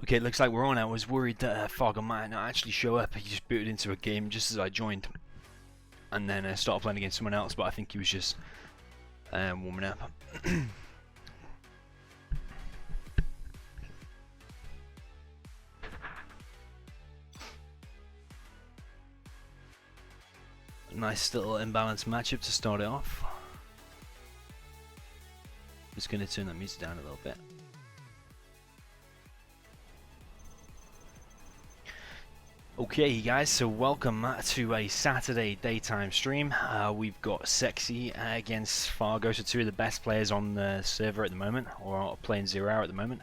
Okay, looks like we're on. I was worried that Fargo might not actually show up. He just booted into a game just as I joined, and then started playing against someone else, but I think he was just warming up. Nice little imbalanced matchup to start it off. Just going to turn that music down a little bit. Okay guys, so welcome to a Saturday daytime stream. We've got Sexiie against Fargo, so two of the best players on the server at the moment, or playing Zero Hour at the moment.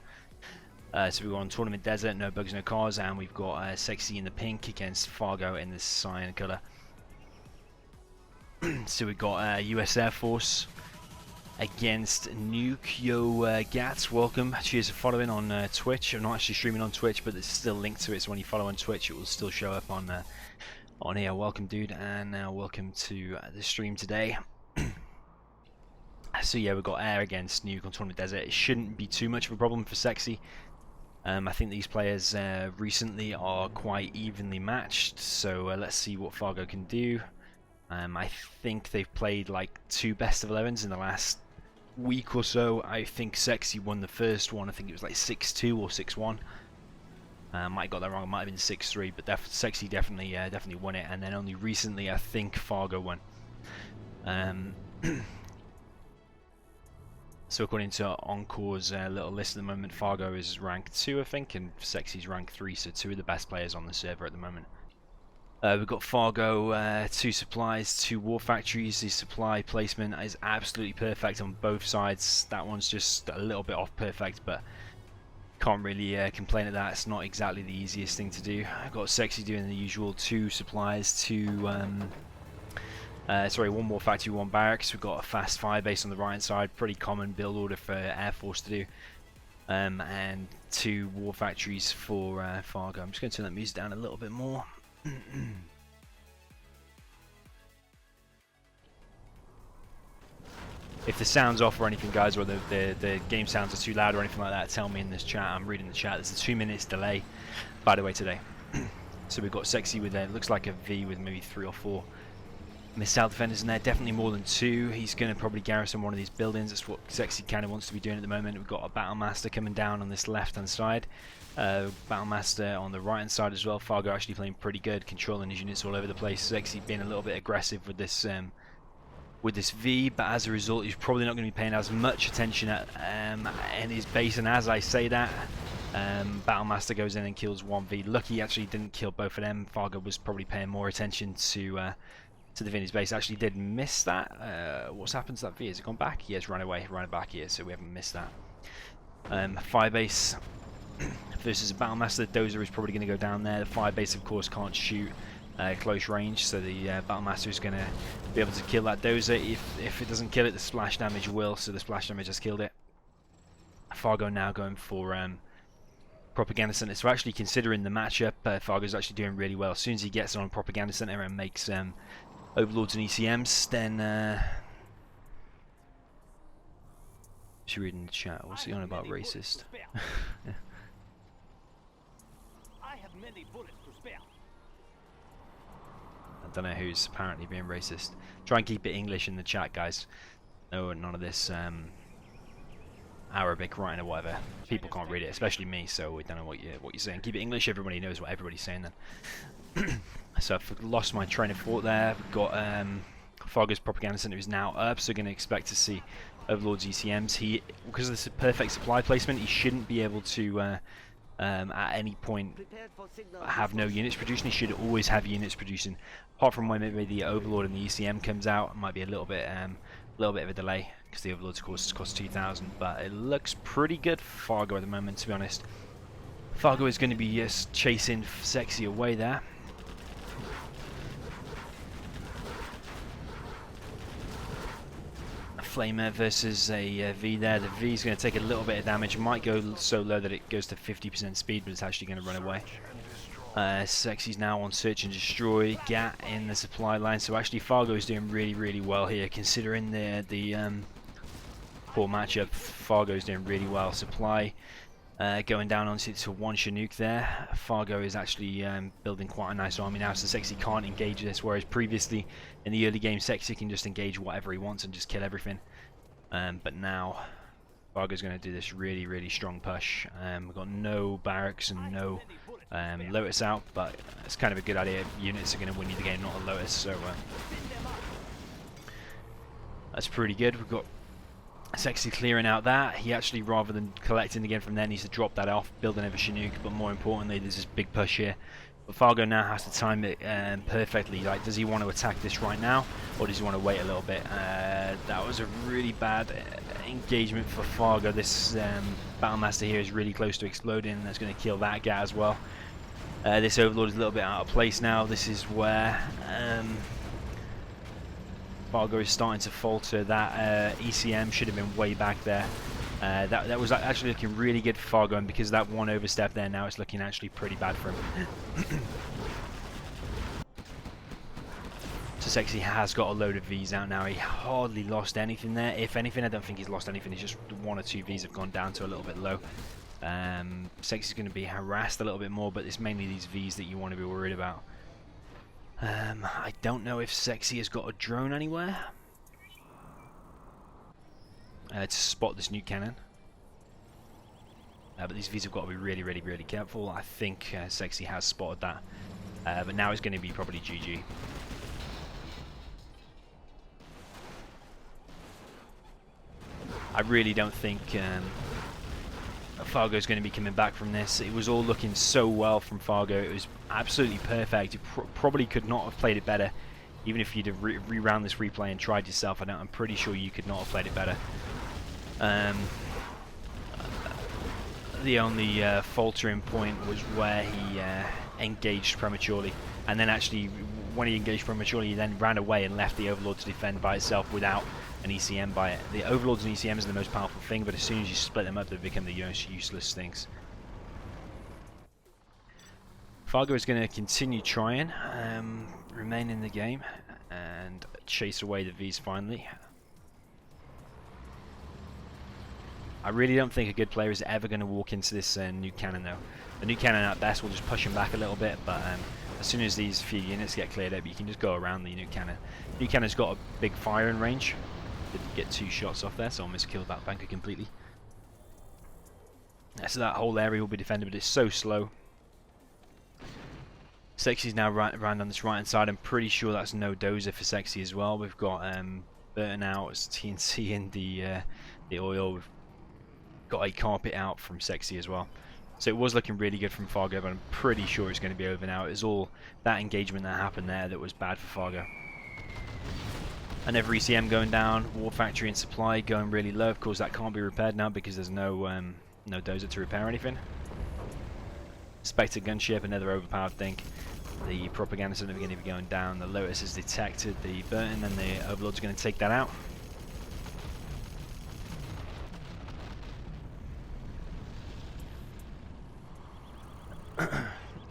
So we've got on Tournament Desert, no bugs, no cars, and we've got Sexiie in the pink against Fargo in the cyan colour. So we've got US Air Force against Nuke. Yo Gats, welcome. Cheers for following on Twitch. I'm not actually streaming on Twitch, but it's still linked to it, so when you follow on Twitch it will still show up on here. Welcome dude, and welcome to the stream today. So yeah, we've got Air against Nuke on Tournament Desert. It shouldn't be too much of a problem for Sexiie. I think these players recently are quite evenly matched, so let's see what Fargo can do. I think they've played like 2 best of 11s in the last week or so. I think Sexiie won the first one. I think it was like 6-2 or 6-1. Might have got that wrong. It might have been 6-3, but Sexiie definitely won it. And then only recently, I think Fargo won. So according to Encore's little list at the moment, Fargo is rank 2, I think, and Sexie's rank 3. So 2 of the best players on the server at the moment. We've got Fargo, 2 supplies, 2 war factories. The supply placement is absolutely perfect on both sides. That one's just a little bit off perfect, but can't really complain at that. It's not exactly the easiest thing to do. I've got Sexiie doing the usual 2 supplies, 1 war factory, 1 barracks. We've got a fast fire base on the right hand side, pretty common build order for Air Force to do. And 2 war factories for Fargo. I'm just going to turn that music down a little bit more. If the sound's off or anything, guys, or the game sounds are too loud or anything like that, tell me in this chat. I'm reading the chat. There's a 2 minutes delay, by the way, today. So we've got Sexiie with it looks like a V with maybe 3 or 4 missile defenders in there. Definitely more than 2. He's going to probably garrison one of these buildings. That's what Sexiie kind of wants to be doing at the moment. We've got a Battle Master coming down on this left-hand side. Battle Master on the right hand side as well. Fargo actually playing pretty good, controlling his units all over the place. Sexiie being a little bit aggressive with this V, but as a result he's probably not going to be paying as much attention at in his base. And as I say that, Battle Master goes in and kills 1 V. Lucky he actually didn't kill both of them. Fargo was probably paying more attention to the V in his base. Actually did miss that. What's happened to that V? Has it gone back? Yeah, it's run away, run back here, so we haven't missed that. Fire base versus a Battle Master. The Dozer is probably going to go down there. The fire base, of course, can't shoot close range, so the Battle Master is going to be able to kill that Dozer. If it doesn't kill it, the splash damage will, so the splash damage has killed it. Fargo now going for Propaganda Center. So actually considering the matchup, Fargo's actually doing really well. As soon as he gets on Propaganda Center and makes Overlords and ECMs, then she's reading the chat. What's he on about racist? Yeah. I don't know who's apparently being racist. Try and keep it English in the chat, guys. No, none of this Arabic writing or whatever. People can't read it, especially me, so we don't know what you're saying. Keep it English. Everybody knows what everybody's saying then. So I've lost my train of thought there. We've got Fargo's Propaganda Center is now up, so we're going to expect to see Overlord's ECMs. Because of this perfect supply placement, he shouldn't be able to at any point have no units producing. He should always have units producing. Apart from when maybe the Overlord and the ECM comes out, it might be a little bit of a delay because the Overlords of course cost 2,000. But it looks pretty good for Fargo at the moment, to be honest. Fargo is going to be just chasing Sexiie away there. Flamer versus a V there. The V is going to take a little bit of damage. Might go so low that it goes to 50% speed, but it's actually going to run away. Sexie's now on Search and Destroy. Gat in the supply line. So actually Fargo is doing really well here, considering the poor matchup. Fargo is doing really well. Supply Going down onto to one Chinook there. Fargo is actually building quite a nice army now, so Sexiie can't engage this, whereas previously in the early game Sexiie can just engage whatever he wants and just kill everything. But now Fargo's going to do this really strong push. We've got no barracks and no Lotus out, but it's kind of a good idea. Units are going to win you the game, not a Lotus, so that's pretty good. We've got Sexiie clearing out that. He actually, rather than collecting again from there, needs to drop that off, build another Chinook, but more importantly, there's this big push here. But Fargo now has to time it perfectly. Like, does he want to attack this right now, or does he want to wait a little bit? That was a really bad engagement for Fargo. This Battlemaster here is really close to exploding. That's going to kill that guy as well. This Overlord is a little bit out of place now. This is where Fargo is starting to falter. That ECM should have been way back there. That was actually looking really good for Fargo, and because of that one overstep there, now it's looking actually pretty bad for him. So Sexiie has got a load of Vs out now. He hardly lost anything there. If anything, I don't think he's lost anything. It's just one or two Vs have gone down to a little bit low. Sexie's going to be harassed a little bit more, but it's mainly these Vs that you want to be worried about. I don't know if Sexiie has got a drone anywhere to spot this nuke cannon. But these Vs have got to be really careful. I think Sexiie has spotted that. But now it's going to be probably GG. I really don't think Fargo's going to be coming back from this. It was all looking so well from Fargo. It was absolutely perfect. You probably could not have played it better. Even if you'd have rewound this replay and tried yourself, I'm pretty sure you could not have played it better. The only faltering point was where he engaged prematurely, and then actually when he engaged prematurely, he then ran away and left the Overlord to defend by itself without an ECM by it. The Overlords and ECMs are the most powerful thing, but as soon as you split them up, they become the most useless things. Fargo is going to continue trying, remain in the game, and chase away the Vs finally. I really don't think a good player is ever going to walk into this nuke cannon though. The nuke cannon at best will just push him back a little bit, but as soon as these few units get cleared up, you can just go around the nuke cannon. Nuke cannon's got a big firing range. Did get 2 shots off there, so I almost killed that banker completely. So that whole area will be defended, but it's so slow. Sexie's now around on this right hand side. I'm pretty sure that's no dozer for Sexiie as well. We've got Burton out, TNC in the oil. We've got a carpet out from Sexiie as well. So it was looking really good from Fargo, but I'm pretty sure it's going to be over now. It was all that engagement that happened there that was bad for Fargo. Another ECM going down, War Factory and Supply going really low. Of course that can't be repaired now because there's no dozer to repair anything. Spectre gunship, another overpowered thing. The propaganda center going to be going down. The Lotus has detected the Burton, and the Overlord's going to take that out.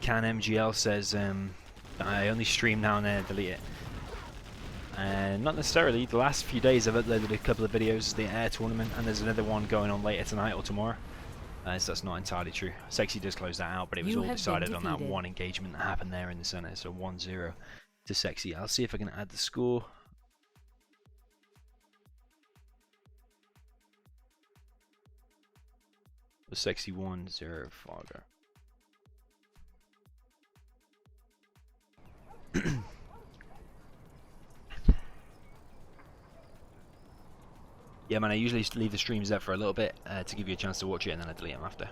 Can MGL says I only stream now and then, delete it. Not necessarily. The last few days I've uploaded a couple of videos, the air tournament, and there's another one going on later tonight or tomorrow. So that's not entirely true. Sexiie does close that out, but it was all decided on that one engagement that happened there in the center. So 1-0 to Sexiie. I'll see if I can add the score. Sexiie 1-0 Fargo. Yeah, man, I usually leave the streams there for a little bit to give you a chance to watch it, and then I delete them after.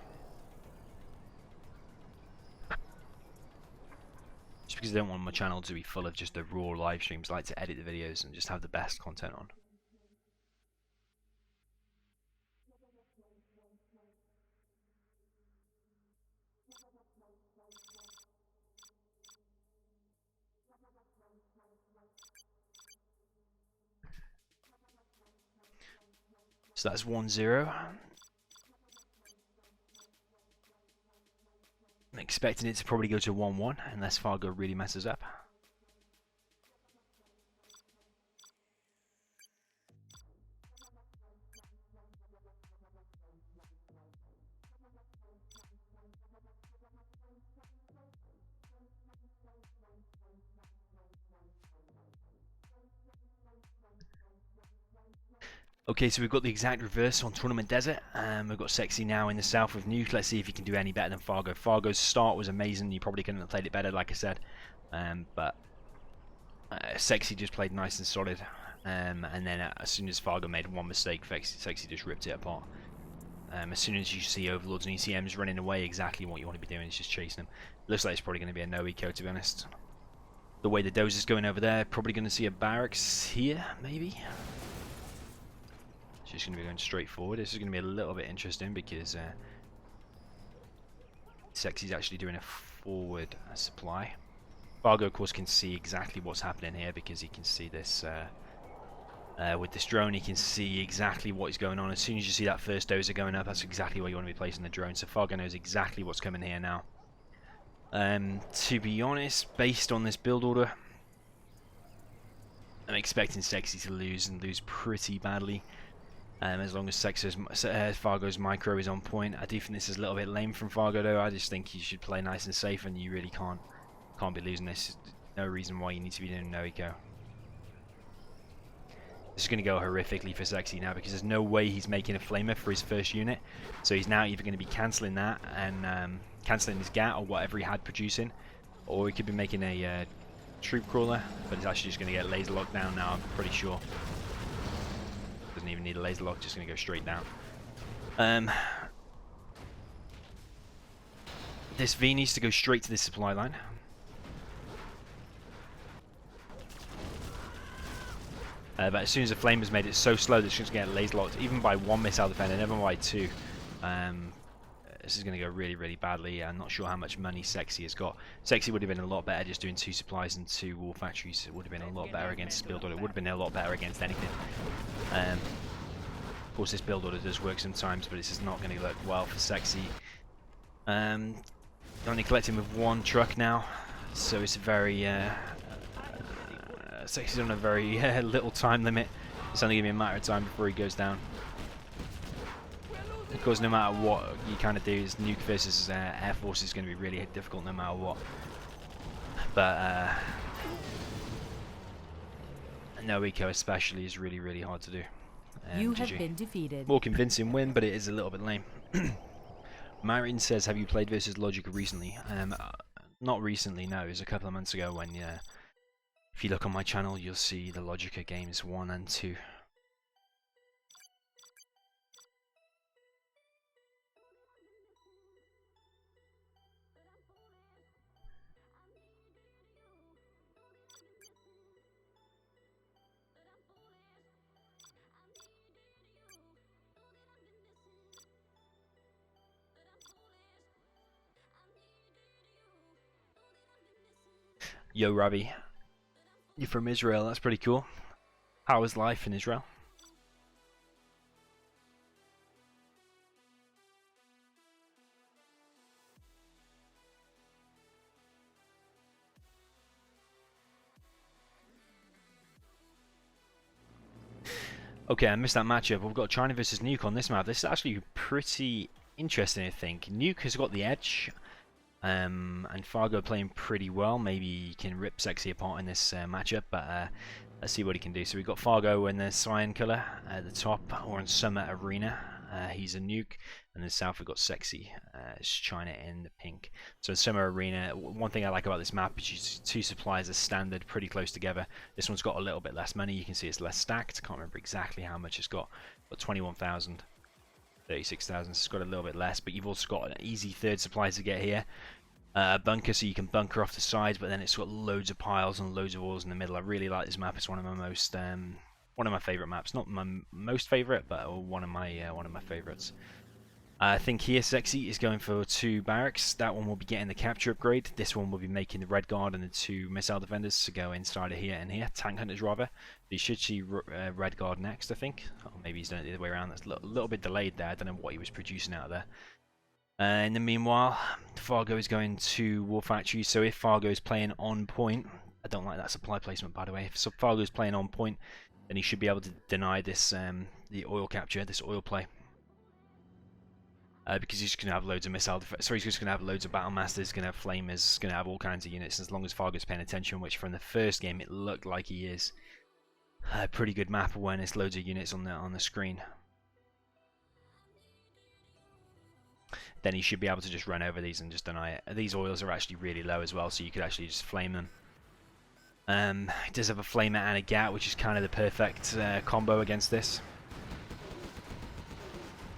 Just because I don't want my channel to be full of just the raw live streams. I like to edit the videos and just have the best content on. So that's 1-0. I'm expecting it to probably go to 1-1 unless Fargo really messes up. Okay, so we've got the exact reverse on Tournament Desert. We've got Sexiie now in the south with Nuke. Let's see if he can do any better than Fargo. Fargo's start was amazing. You probably couldn't have played it better, like I said. But Sexiie just played nice and solid. And then as soon as Fargo made one mistake, Sexiie just ripped it apart. As soon as you see Overlords and ECMs running away, exactly what you want to be doing is just chasing them. Looks like it's probably going to be a no eco, to be honest. The way the Doze is going over there, probably going to see a barracks here, maybe. Just going to be going straight forward. This is going to be a little bit interesting because Sexie's actually doing a forward supply. Fargo, of course, can see exactly what's happening here because he can see this with this drone. He can see exactly what is going on. As soon as you see that first dozer going up, that's exactly where you want to be placing the drone. So Fargo knows exactly what's coming here now. To be honest, based on this build order, I'm expecting Sexiie to lose and lose pretty badly. As long as Fargo's micro is on point. I do think this is a little bit lame from Fargo though. I just think you should play nice and safe, and you really can't be losing this. No reason why you need to be doing no eco. This is going to go horrifically for Sexiie now because there's no way he's making a flamer for his first unit. So he's now either going to be cancelling that and cancelling his GAT or whatever he had producing, or he could be making a troop crawler, but he's actually just going to get laser locked down now, I'm pretty sure. Doesn't even need a laser lock, just going to go straight down. This V needs to go straight to this supply line. But as soon as the flame has made it so slow that it's going to get laser locked, even by one missile defender, never by two. This is going to go really, really badly. I'm not sure how much money Sexiie has got. Sexiie would have been a lot better just doing 2 supplies and 2 war factories. It would have been a lot better against this build order. It would have been a lot better against anything. Of course, this build order does work sometimes, but this is not going to work well for Sexiie. Only collecting with 1 truck now, so it's very... Sexie's on a very little time limit. It's only going to be a matter of time before he goes down. Of course, no matter what you kind of do, is nuke versus air force is going to be really difficult no matter what. But no eco especially is really, really hard to do. You have been defeated. More convincing win, but it is a little bit lame. Marin says, have you played versus Logic recently? Not recently, no. It was a couple of months ago when, if you look on my channel, you'll see the Logica games 1 and 2. Yo, Ravi. You're from Israel, that's pretty cool. How is life in Israel? Okay, I missed that matchup. We've got China versus Nuke on this map. This is actually pretty interesting, I think. Nuke has got the edge. And Fargo playing pretty well. Maybe he can rip Sexiie apart in this matchup, but let's see what he can do. So we've got Fargo in the cyan colour at the top, or in Summer Arena. He's a nuke, and in the south we've got Sexiie. It's China in the pink. So in Summer Arena, one thing I like about this map is you 2 supplies are standard, pretty close together. This one's got a little bit less money. You can see it's less stacked. I can't remember exactly how much it's got, but 21,000. 36,000, so it's got a little bit less, but you've also got an easy 3rd supply to get here. Bunker, so you can bunker off the sides, but then it's got loads of piles and loads of walls in the middle. I really like this map. It's one of my most, one of my favourite maps. Not my most favourite, but one of my favourites. I think here Sexiie is going for 2 barracks. That one will be getting the capture upgrade. This one will be making the red guard and the 2 missile defenders to go inside of here and here. Tank hunters rather. You should see red guard next, I think. Or maybe he's done it the other way around. That's a little bit delayed there. I don't know what he was producing out of there. In the meanwhile, Fargo is going to war factory. So if Fargo is playing on point, I don't like that supply placement by the way. If Fargo is playing on point, then he should be able to deny this the oil capture, this oil play. Because he's just going to have loads of missile defense. So he's just going to have loads of battle masters, going to have flamers, going to have all kinds of units. As long as Fargo's paying attention, which from the first game it looked like he is. Pretty good map awareness, loads of units on the screen. Then he should be able to just run over these and just deny it. These oils are actually really low as well, so you could actually just flame them. He does have a flamer and a gat, which is kind of the perfect combo against this.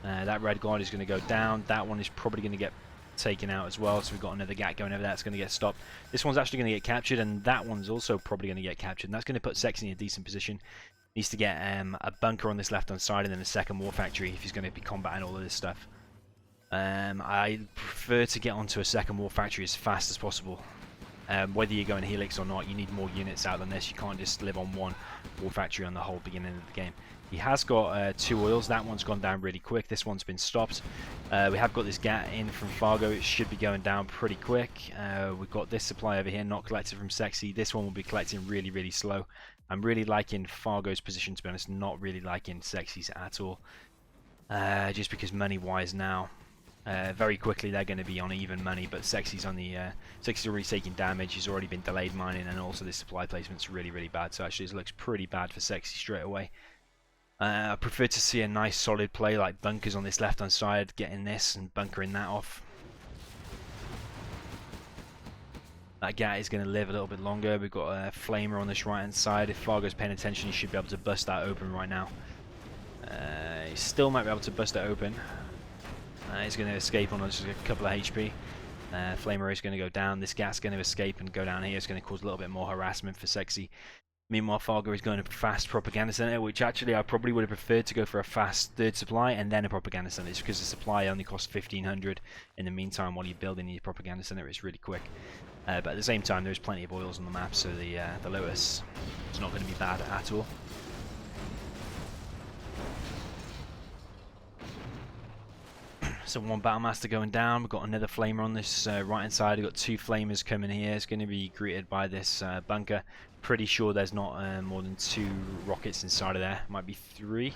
That red guard is going to go down. That one is probably going to get taken out as well, so we've got another gat going over there. That's going to get stopped. This one's actually going to get captured, and that one's also probably going to get captured, and that's going to put Sexiie in a decent position. Needs to get a bunker on this left-hand side and then a second war factory if he's going to be combating all of this stuff. I prefer to get onto a second war factory as fast as possible. Whether you're going Helix or not, you need more units out than this. You can't just live on one war factory on the whole beginning of the game. He has got 2 oils. That one's gone down really quick. This one's been stopped. We have got this gat in from Fargo. It should be going down pretty quick. We've got this supply over here not collected from Sexiie. This one will be collecting really, really slow. I'm really liking Fargo's position, to be honest. Not really liking Sexie's at all. Just because money-wise now, very quickly they're going to be on even money, but Sexie's on the Sexie's already taking damage. He's already been delayed mining, and also this supply placement's really, really bad. So actually, it looks pretty bad for Sexiie straight away. I prefer to see a nice solid play like bunkers on this left-hand side, getting this and bunkering that off. That gat is going to live a little bit longer. We've got a flamer on this right-hand side. If Fargo's paying attention, he should be able to bust that open right now. He still might be able to bust it open. He's going to escape on just a couple of HP. Flamer is going to go down. This gat's going to escape and go down here. It's going to cause a little bit more harassment for Sexiie. Meanwhile, Fargo is going to fast propaganda center, which actually I probably would have preferred to go for a fast third supply and then a propaganda center. It's because the supply only costs 1500. In the meantime, while you're building your propaganda center, it's really quick. But at the same time, there's plenty of oils on the map, so the Lotus is not going to be bad at all. So one Battlemaster going down. We've got another flamer on this right hand side. We've got 2 flamers coming here. It's going to be greeted by this bunker. Pretty sure there's not more than 2 rockets inside of there. Might be 3.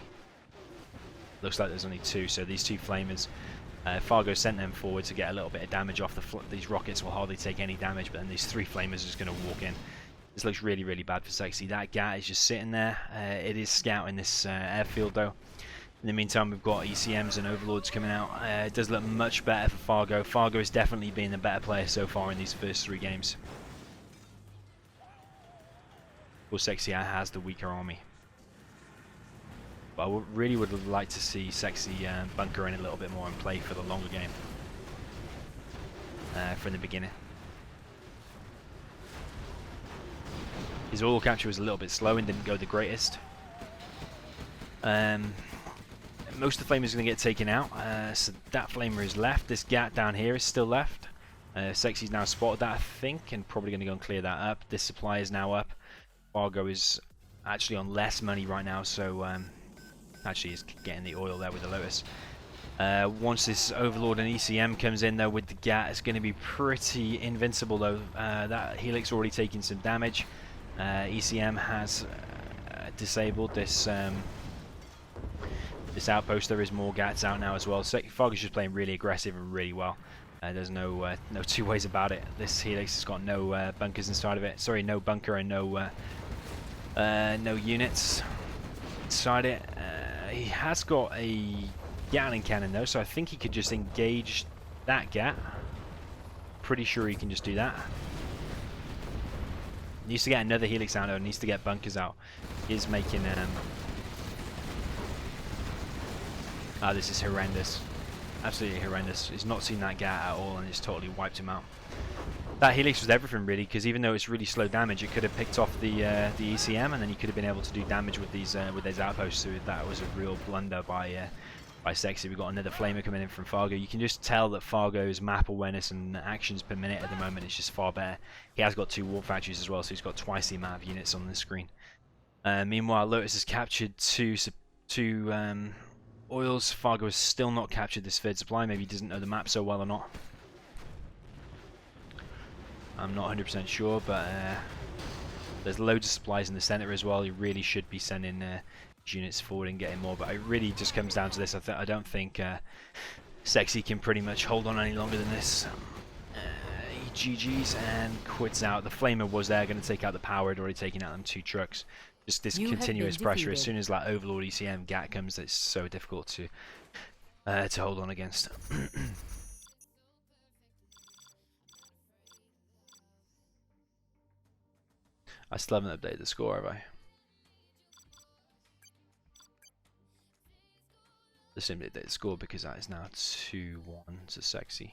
Looks like there's only 2. So these 2 flamers, Fargo sent them forward to get a little bit of damage off these rockets. Will hardly take any damage, but then these 3 flamers are just going to walk in. This looks really, really bad for Sexiie. That gat is just sitting there. It is scouting this airfield though. In the meantime, we've got ECMs and Overlords coming out. It does look much better for Fargo. Fargo has definitely been the better player so far in these first 3 games. Well, Sexiie has the weaker army. But I really would like to see Sexiie bunker in a little bit more and play for the longer game. From the beginning. His oil capture was a little bit slow and didn't go the greatest. Most of the flamers are going to get taken out, so that flamer is left. This gat down here is still left. Sexie's now spotted that, I think, and probably going to go and clear that up. This supply is now up. Fargo is actually on less money right now, so actually is getting the oil there with the Lotus. Once this Overlord and ECM comes in though with the gat, it's going to be pretty invincible though. That Helix already taking some damage. ECM has disabled this this outpost. There is more gats out now as well. So Fargo's just playing really aggressive and really well. There's no 2 ways about it. This Helix has got no bunkers inside of it. Sorry, no bunker and no units inside it. He has got a Gatling cannon though, so I think he could just engage that gat. Pretty sure he can just do that. Needs to get another Helix out though. Needs to get bunkers out. He is making oh, this is horrendous. Absolutely horrendous. He's not seen that gat at all and it's totally wiped him out. That Helix was everything really, because even though it's really slow damage, it could have picked off the ECM, and then you could have been able to do damage with these outposts. So that was a real blunder by Sexiie. We've got another flamer coming in from Fargo. You can just tell that Fargo's map awareness and actions per minute at the moment is just far better. He has got 2 warp factories as well, so he's got twice the amount of units on the screen. Meanwhile, Lotus has captured two oils. Fargo has still not captured this third supply. Maybe he doesn't know the map so well or not. I'm not 100% sure, but there's loads of supplies in the center as well. You really should be sending units forward and getting more, but it really just comes down to this. I don't think Sexiie can pretty much hold on any longer than this. He GG's and quits out. The flamer was there, going to take out the power. Had already taken out them 2 trucks. Just this You have continuous been pressure. As defeated. soon as like Overlord ECM GAT comes, it's so difficult to hold on against. I still haven't updated the score, have I? I simply updated the score because that is now 2-1 to Sexiie.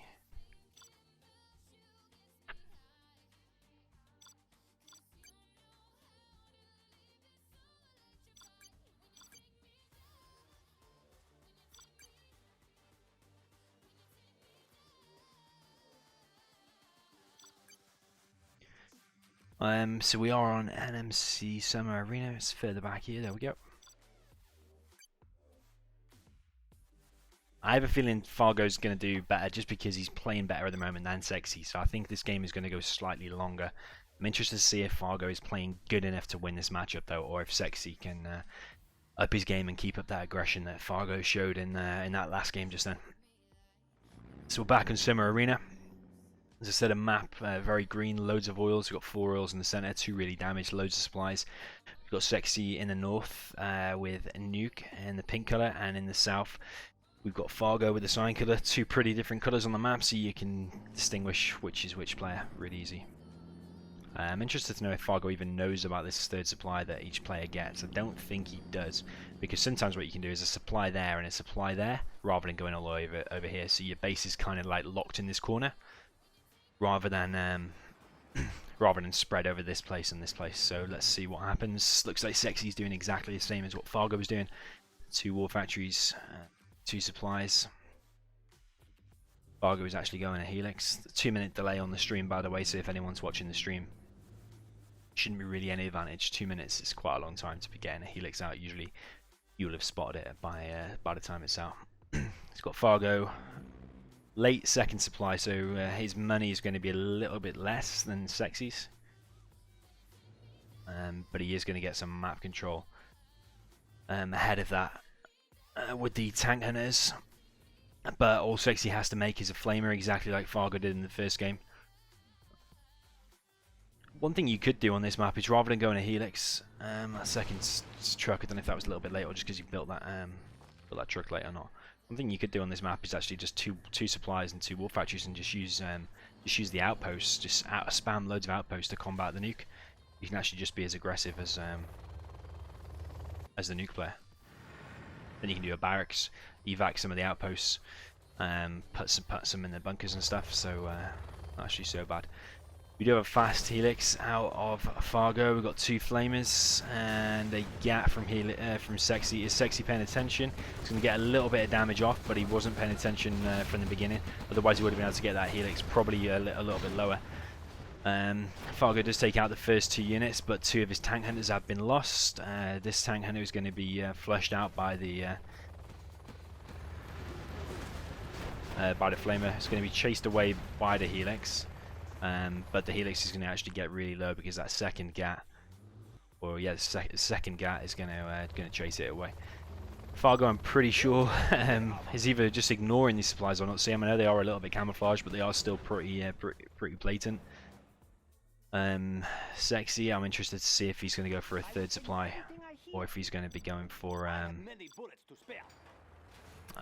So we are on NMC Summer Arena. It's further back here. There we go. I have a feeling Fargo's going to do better just because he's playing better at the moment than Sexiie. So I think this game is going to go slightly longer. I'm interested to see if Fargo is playing good enough to win this matchup though, or if Sexiie can up his game and keep up that aggression that Fargo showed in that last game just then. So we're back in Summer Arena. As I said, a map, very green, loads of oils. We've got 4 oils in the center, 2 really damaged, loads of supplies. We've got Sexiie in the north with Nuke in the pink color, and in the south we've got Fargo with the cyan color. 2 pretty different colors on the map, so you can distinguish which is which player really easy. I'm interested to know if Fargo even knows about this third supply that each player gets. I don't think he does, because sometimes what you can do is a supply there and a supply there, rather than going all the way over here, so your base is kind of like locked in this corner, rather than spread over this place and this place. So let's see what happens. Looks like Sexie's doing exactly the same as what Fargo was doing. 2 war factories, 2 supplies. Fargo is actually going a Helix. 2-minute delay on the stream, by the way, so if anyone's watching the stream, shouldn't be really any advantage. 2 minutes is quite a long time to be getting a Helix out. Usually you'll have spotted it by the time it's out. It's got Fargo late second supply, so his money is going to be a little bit less than Sexie's, but he is going to get some map control ahead of that with the tank hunters. But all Sexiie has to make is a flamer, exactly like Fargo did in the first game. One thing you could do on this map is, rather than going a Helix, that second truck, I don't know if that was a little bit late or just because you built that truck late or not. One thing you could do on this map is actually just two supplies and 2 war factories, and just use the outposts, just spam loads of outposts to combat the nuke. You can actually just be as aggressive as the nuke player. Then you can do a barracks, evac some of the outposts, put some in the bunkers and stuff. So not actually so bad. We do have a fast Helix out of Fargo. We've got 2 flamers and a GAT from Sexiie. Is Sexiie paying attention? He's going to get a little bit of damage off, but he wasn't paying attention from the beginning. Otherwise he would have been able to get that Helix probably a little bit lower. Fargo does take out the first 2 units, but 2 of his tank hunters have been lost. This tank hunter is going to be flushed out by the flamer. It's going to be chased away by the Helix. But the Helix is going to actually get really low because that second GAT, or yeah, the second GAT is going to chase it away. Fargo, I'm pretty sure, is either just ignoring these supplies or not. See, I know they are a little bit camouflaged, but they are still pretty blatant. Sexiie, I'm interested to see if he's going to go for a 3rd supply, or if he's going to be going for a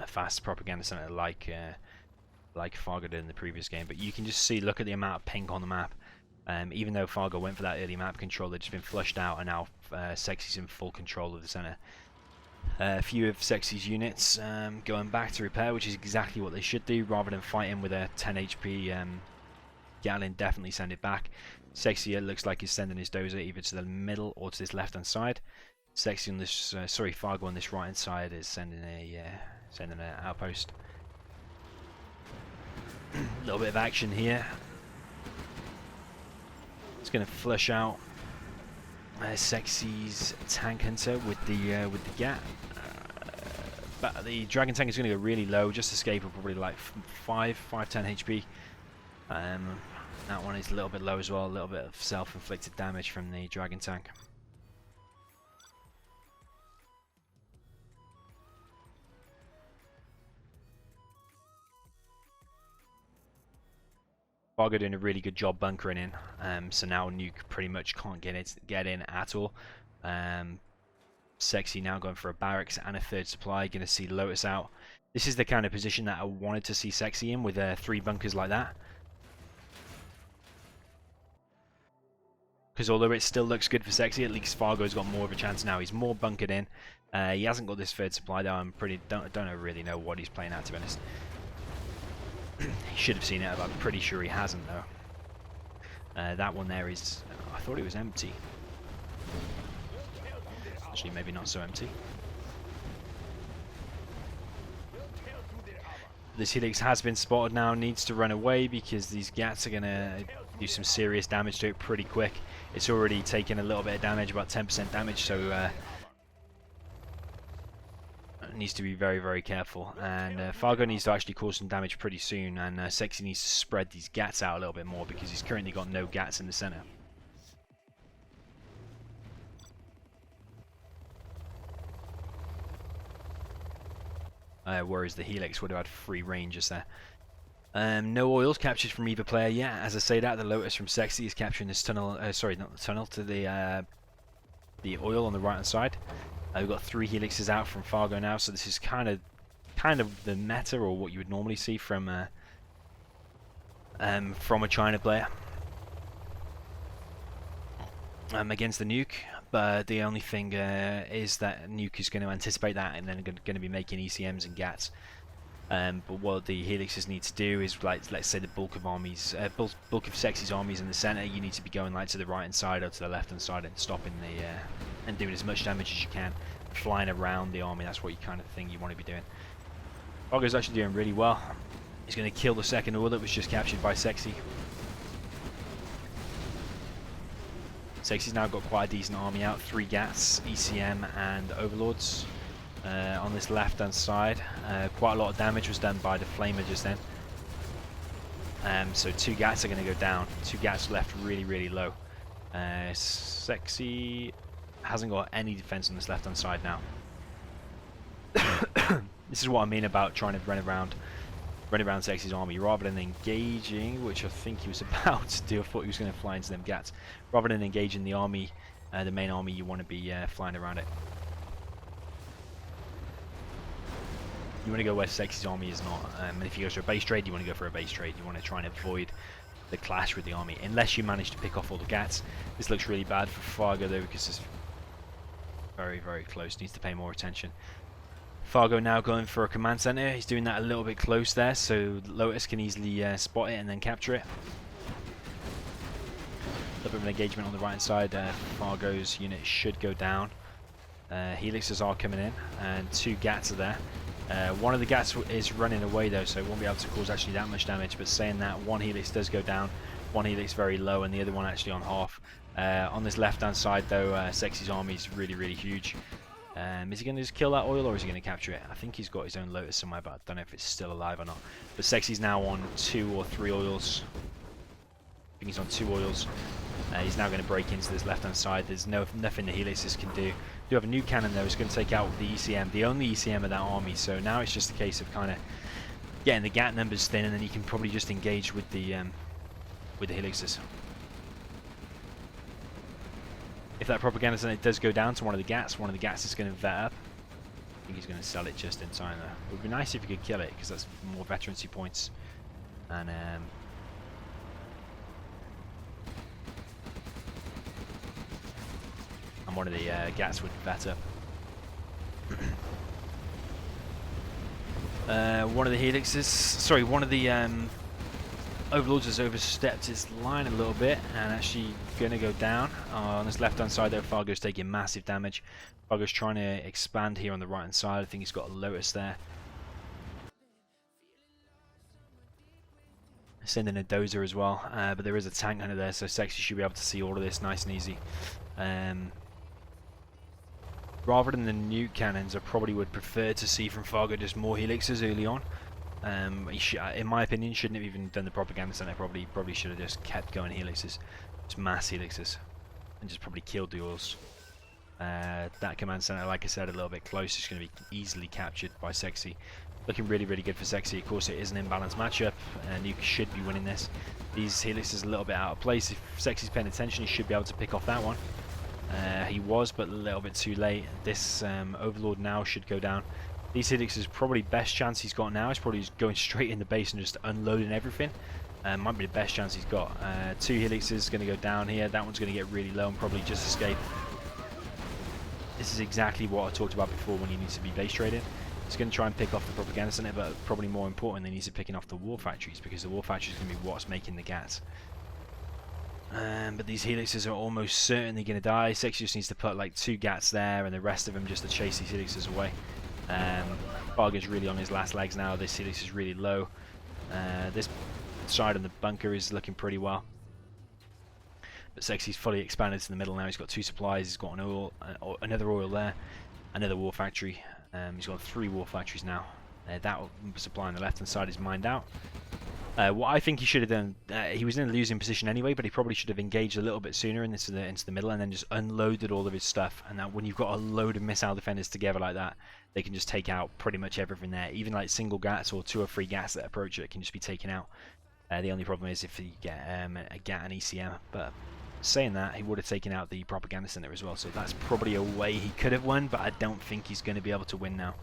fast propaganda center like Fargo did in the previous game. But you can just see, look at the amount of pink on the map. Even though Fargo went for that early map control, they've just been flushed out, and now Sexie's in full control of the center. A few of Sexie's units going back to repair, which is exactly what they should do, rather than fighting with a 10 HP Gatling. Definitely send it back. Sexiie looks like he's sending his dozer either to the middle or to this left hand side. Sexiie on this, Fargo on this right hand side is sending an outpost. A little bit of action here. It's going to flush out Sexie's tank hunter with the GAT. But the dragon tank is going to go really low. Just escape of probably like 5-10 HP. That one is a little bit low as well. A little bit of self-inflicted damage from the dragon tank. Fargo doing a really good job bunkering in, so now Nuke pretty much can't get in at all. Sexiie now going for a barracks and a third supply. Going to see Lotus out. This is the kind of position that I wanted to see Sexiie in, with 3 bunkers like that. Because although it still looks good for Sexiie, at least Fargo's got more of a chance now. He's more bunkered in. He hasn't got this third supply though. Don't really know what he's playing at, to be honest. He should have seen it, but I'm pretty sure he hasn't though. That one there is... I thought it was empty. Actually, maybe not so empty. This Helix has been spotted now, needs to run away because these Gats are going to do some serious damage to it pretty quick. It's already taken a little bit of damage, about 10% damage, so it needs to be very, very careful. And Fargo needs to actually cause some damage pretty soon, and Sexiie needs to spread these Gats out a little bit more because he's currently got no Gats in the center. Whereas the Helix would have had free range just there. No oils captured from either player yet. As I say that, the Lotus from Sexiie is capturing this tunnel. Sorry, not the tunnel, to the oil on the right hand side. We've got 3 Helixes out from Fargo now, so this is kind of the meta, or what you would normally see from a China player against the nuke. But the only thing is that nuke is going to anticipate that and then going to be making ECMs and GATs. But what the Helixes need to do is, like, let's say the bulk of armies, bulk of Sexie's armies in the center, you need to be going like to the right hand side or to the left hand side and stopping the and doing as much damage as you can, flying around the army. That's what you kind of thing you want to be doing. Fargo's actually doing really well. He's going to kill the second oil that was just captured by Sexiie. Sexie's now got quite a decent army out, 3 Gats, ECM and Overlords on this left hand side. Quite a lot of damage was done by the Flamer just then. So 2 Gats are going to go down, 2 Gats left really, really low. Sexiie hasn't got any defense on this left hand side now. This is what I mean about trying to run around Sexie's army rather than engaging, which I think he was about to do. I thought he was going to fly into them Gats. Rather than engaging the army, the main army, you want to be flying around it. You want to go where Sexie's army is not. And if he goes for a base trade, you want to go for a base trade. You want to try and avoid the clash with the army, unless you manage to pick off all the Gats. This looks really bad for Fargo though, because it's very, very close. Needs to pay more attention. Fargo now going for a command center. He's doing that a little bit close there, so Lotus can easily spot it and then capture it. A little bit of an engagement on the right hand side. Fargo's unit should go down. Helixes are coming in, and 2 Gats are there. One of the Gats is running away though, so it won't be able to cause actually that much damage. But saying that, 1 Helix does go down, 1 Helix very low, and the other one actually on half. On this left hand side though, Sexie's army is really, really huge. Is he going to just kill that oil, or is he going to capture it? I think he's got his own Lotus somewhere, but I don't know if it's still alive or not. But Sexie's now on 2 or 3 oils. I think he's on 2 oils. He's now going to break into this left-hand side. There's nothing the Helixes can do. Do have a new cannon though. It's going to take out the ECM, the only ECM of that army. So now it's just a case of kind of getting the GAT numbers thin, and then you can probably just engage with the Helixes. If that propaganda center does go down to one of the Gats is going to vet up. I think he's going to sell it just in time though. It would be nice if he could kill it, because that's more veterancy points. And one of the Gats would vet up. One of the Helixes, sorry, one of the Overlords has overstepped his line a little bit and actually going to go down. On this left hand side though, Fargo's taking massive damage. Fargo's trying to expand here on the right hand side. I think he's got a Lotus there. Sending a Dozer as well, but there is a tank under there, so Sexiie should be able to see all of this nice and easy. Rather than the nuke cannons, I probably would prefer to see from Fargo just more Helixes early on. He in my opinion, shouldn't have even done the propaganda center. Probably should have just kept going Helixes, just mass Helixes, and just probably killed the oils. That command center, like I said, a little bit close. It's going to be easily captured by Sexiie. Looking really, really good for Sexiie. Of course, it is an imbalanced matchup, and you should be winning this. These Helixes are a little bit out of place. If Sexie's paying attention, he should be able to pick off that one. He was, but a little bit too late. This Overlord now should go down. These Helixes, probably best chance he's got now is probably just going straight in the base and just unloading everything. Might be the best chance he's got. 2 Helixes going to go down here. That one's going to get really low and probably just escape. This is exactly what I talked about before when he needs to be base trading. He's going to try and pick off the propaganda center, but probably more important, he needs to be picking off the war factories, because the war factories are going to be what's making the GATs. But these Helixes are almost certainly going to die. Sexiie just needs to put like 2 GATs there, and the rest of them just to chase these Helixes away. Fargo's really on his last legs now. This Helix is really low. This side of the bunker is looking pretty well. But Sexie's fully expanded to the middle now. He's got 2 supplies. He's got an oil, another oil there, another war factory. He's got 3 war factories now. That supply on the left-hand side is mined out. What I think he should have done, he was in a losing position anyway, but he probably should have engaged a little bit sooner into the middle and then just unloaded all of his stuff. And that when you've got a load of missile defenders together like that, they can just take out pretty much everything there. Even like single GATs or 2 or 3 GATs that approach it can just be taken out. The only problem is if you get a GAT and ECM. But saying that, he would have taken out the propaganda center as well. So that's probably a way he could have won, but I don't think he's going to be able to win now.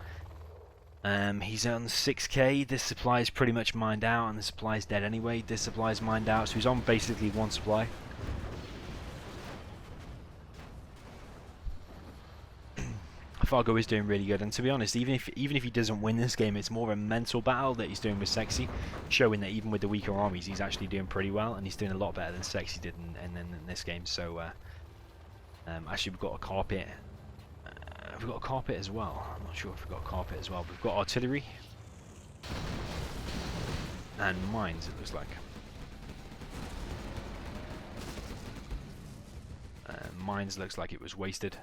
He's on 6k. This supply is pretty much mined out, and the supply is dead anyway. This supply is mined out, so he's on basically 1 supply. Fargo is doing really good, and to be honest, even if he doesn't win this game, it's more of a mental battle that he's doing with Sexiie, showing that even with the weaker armies, he's actually doing pretty well, and he's doing a lot better than Sexiie did in this game. So, actually, we've got a carpet. We've got a carpet as well. I'm not sure if we've got a carpet as well. We've got artillery and mines, it looks like. Mines looks like it was wasted.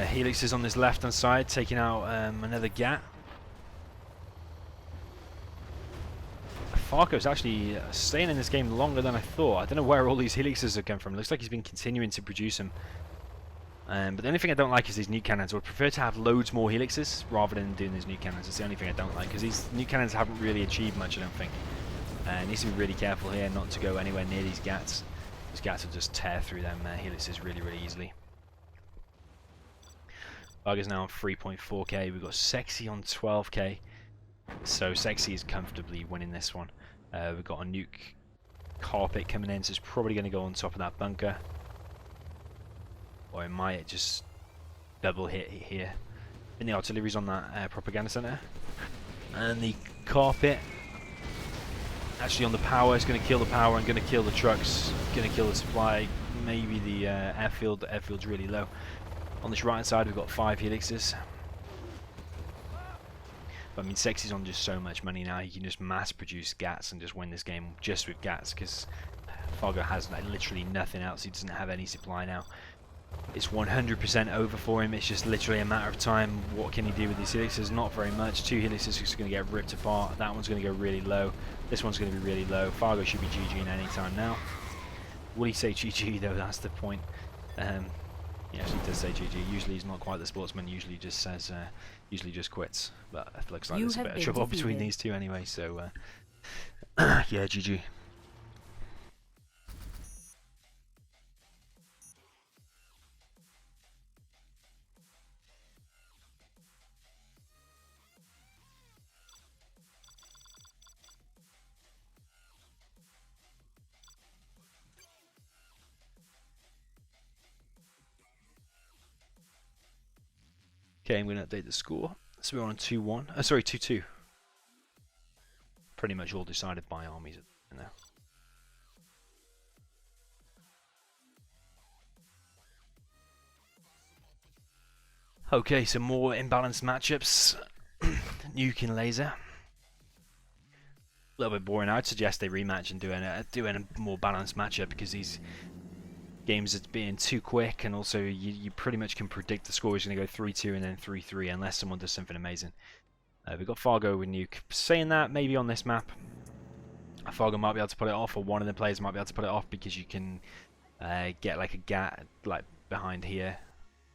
Helix is on this left-hand side, taking out another GAT. Fargo's actually staying in this game longer than I thought. I don't know where all these Helixes have come from. It looks like he's been continuing to produce them. But the only thing I don't like is these nuke cannons. I would prefer to have loads more Helixes rather than doing these nuke cannons. That's the only thing I don't like, because these nuke cannons haven't really achieved much, I don't think. Needs to be really careful here not to go anywhere near these GATs. These GATs will just tear through them Helixes really, really easily. Fargo's now on 3.4k. We've got Sexiie on 12k. So Sexiie is comfortably winning this one. We've got a nuke carpet coming in, so it's probably going to go on top of that bunker. Or it might just double hit here. And the artillery's on that propaganda center. And the carpet actually on the power is going to kill the power and going to kill the trucks, going to kill the supply, maybe the airfield. The airfield's really low. On this right hand side we've got 5 Helixes. But I mean, Sexie's on just so much money now, he can just mass produce GATs and just win this game just with GATs, because Fargo has like, literally nothing else. He doesn't have any supply now. It's 100% over for him. It's just literally a matter of time. What can he do with these Helixes? Not very much. 2 Helixes are going to get ripped apart. That one's going to go really low. This one's going to be really low. Fargo should be GG in any time now. Will he say GG though? That's the point. He actually does say GG. Usually he's not quite the sportsman. Usually just says, usually just quits. But it looks like there's a bit of trouble between these two anyway. So yeah, GG. Okay, I'm going to update the score. So we're on 2-1. Sorry, 2-2. Pretty much all decided by armies now. Okay, some more imbalanced matchups. Nuke and laser. A little bit boring. I'd suggest they rematch and do a more balanced matchup, because these games are being too quick, and also you pretty much can predict the score is going to go 3-2 and then 3-3 unless someone does something amazing. We've got Fargo with nuke. Saying that, maybe on this map Fargo might be able to put it off, or one of the players might be able to put it off, because you can get like a GAT like behind here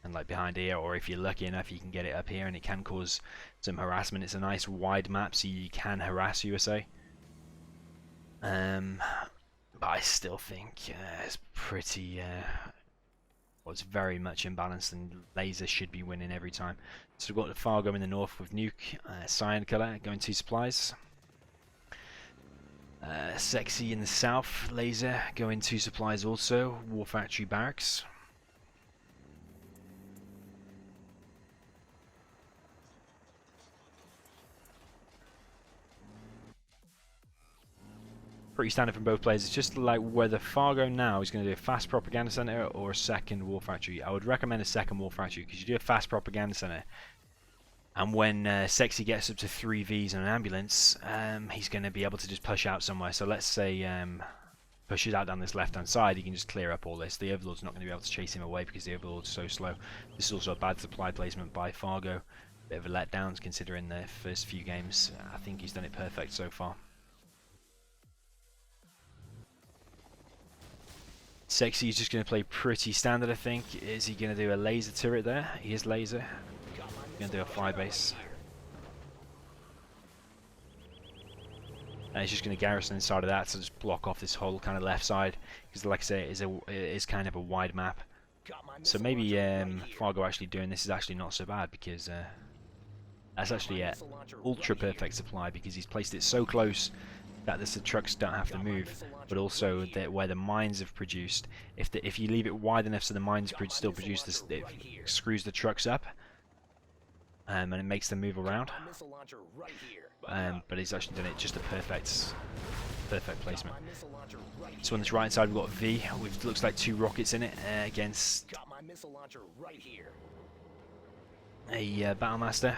and like behind here, or if you're lucky enough you can get it up here, and it can cause some harassment. It's a nice wide map, so you can harass USA. I still think it's pretty... well, it's very much imbalanced, and Laser should be winning every time. So we've got the Fargo in the north with Nuke, Cyan Color going 2 supplies. Sexiie in the south, Laser going 2 supplies also, War Factory Barracks. Pretty standard from both players. It's just like whether Fargo now is going to do a fast propaganda center or a second war factory. I would recommend a second war factory because you do a fast propaganda center, and when Sexiie gets up to 3 Vs and an ambulance, he's going to be able to just push out somewhere. So let's say pushes out down this left hand side, he can just clear up all this. The Overlord's not going to be able to chase him away because the Overlord's so slow. This is also a bad supply placement by Fargo. Bit of a letdown considering the first few games. I think he's done it perfect so far. Sexiie is just going to play pretty standard, I think. Is he going to do a laser turret there? He is laser. Going to do a fly base. And he's just going to garrison inside of that to just block off this whole kind of left side. Because like I say, it is kind of a wide map. So maybe Fargo actually doing this is actually not so bad, because that's actually an ultra perfect supply, because he's placed it so close that the trucks don't have to move, but also that where the mines have produced, if you leave it wide enough so the mines still produce this, it screws the trucks up, and it makes them move around. But he's actually done it just a perfect placement. So on this right side we've got V with looks like 2 rockets in it against a Battlemaster.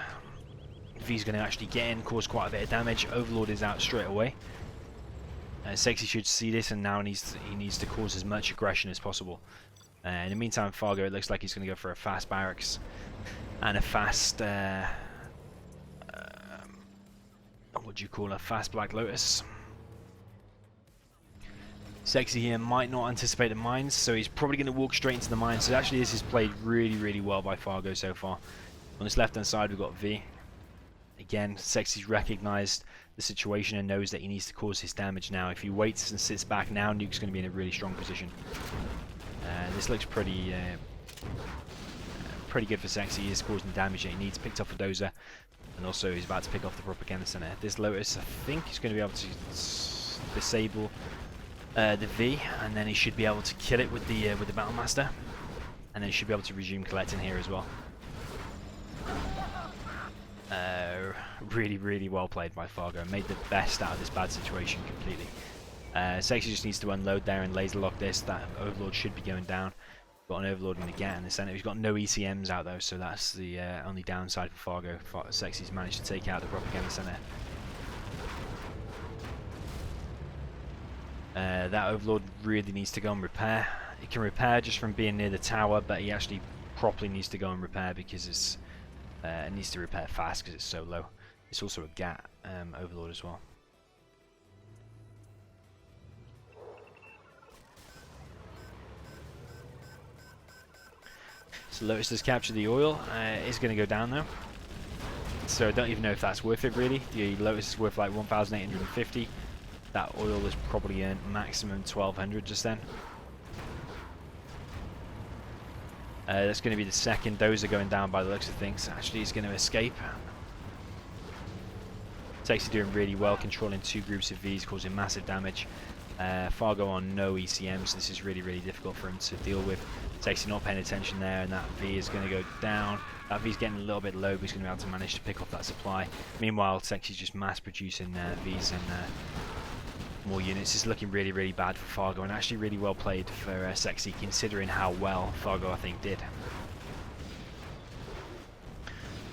V's going to actually get in, cause quite a bit of damage. Overlord is out straight away. Sexiie should see this, and now he needs to cause as much aggression as possible. In the meantime, Fargo, it looks like he's going to go for a fast barracks and a fast what do you call a fast Black Lotus. Sexiie here might not anticipate the mines, so he's probably going to walk straight into the mines. So actually this is played really well by Fargo so far. On this left hand side we've got V. Again, Sexie's recognised the situation and knows that he needs to cause his damage now. If he waits and sits back now, Nuke's going to be in a really strong position. This looks pretty good for Sexiie. He is causing damage that he needs. Picked off a dozer, and also he's about to pick off the propaganda center. This Lotus, I think he's going to be able to disable the V, and then he should be able to kill it with the Battlemaster, and then he should be able to resume collecting here as well. Really well played by Fargo. Made the best out of this bad situation completely. Sexiie just needs to unload there and laser lock this. That Overlord should be going down. Got an Overlord in the gate in the center. He's got no ECMs out though, so that's the only downside for Fargo. Sexie's managed to take out the propaganda center. That Overlord really needs to go and repair. He can repair just from being near the tower, but he actually properly needs to go and repair because it needs to repair fast because it's so low. It's also a GAT Overlord as well. So Lotus does capture the oil. It's going to go down though. So I don't even know if that's worth it really. The Lotus is worth like 1,850. That oil is probably earned maximum 1,200 just then. That's going to be the second dozer going down by the looks of things. Actually, he's going to escape. Sexiie doing really well, controlling 2 groups of Vs, causing massive damage. Fargo on no ECM, so this is really difficult for him to deal with. Sexiie not paying attention there, and that V is going to go down. That V's getting a little bit low, but he's going to be able to manage to pick off that supply. Meanwhile, Sexie's just mass producing Vs and more units. Is looking really bad for Fargo, and actually really well played for Sexiie considering how well Fargo I think did.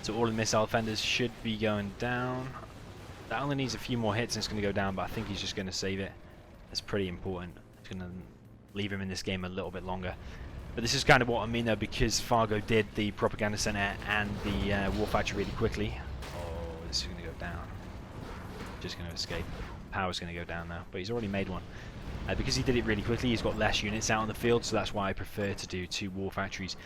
So all the missile fenders should be going down. That only needs a few more hits and it's going to go down, but I think he's just going to save it. That's pretty important. It's going to leave him in this game a little bit longer. But this is kind of what I mean though, because Fargo did the propaganda center and the war factory really quickly. Oh, this is going to go down. Just going to escape. Power's going to go down now, but he's already made one. Because he did it really quickly, he's got less units out on the field, so that's why I prefer to do 2 war factories.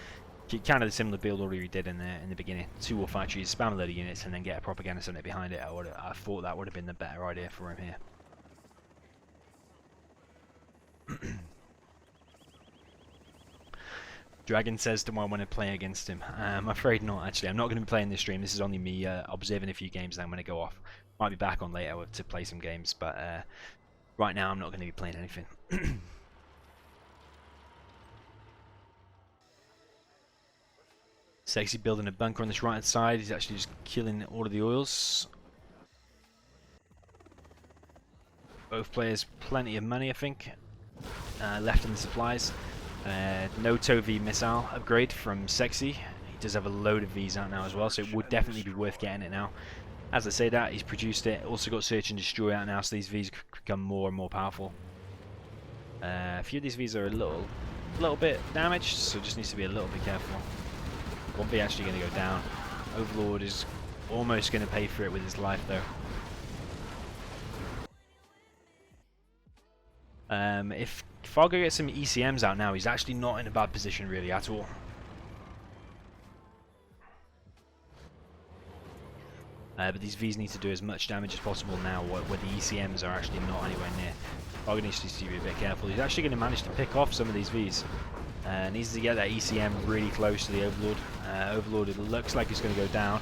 Kind of the similar build order he did in the beginning. 2 war factories, spam a load of units, and then get a propaganda center behind it. I thought that would have been the better idea for him here. Dragon says, do I want to play against him? I'm afraid not, actually. I'm not going to be playing this stream. This is only me observing a few games, then I'm going to go off. Might be back on later to play some games, but right now I'm not going to be playing anything. Sexiie building a bunker on this right hand side. He's actually just killing all of the oils. Both players plenty of money, I think, left in the supplies. NoTo V missile upgrade from Sexiie. He does have a load of Vs out now as well, so it would definitely be worth getting it now. As I say that, he's produced it. Also got Search and Destroy out now, so these Vs become more and more powerful. A few of these Vs are a little bit damaged, so just needs to be a little bit careful. One V actually going to go down. Overlord is almost going to pay for it with his life, though. If Fargo gets some ECMs out now, he's actually not in a bad position really at all. But these Vs need to do as much damage as possible now, where the ECMs are actually not anywhere near. Fargo needs to be a bit careful. He's actually going to manage to pick off some of these Vs. Needs to get that ECM really close to the Overlord. Overlord, it looks like it's going to go down,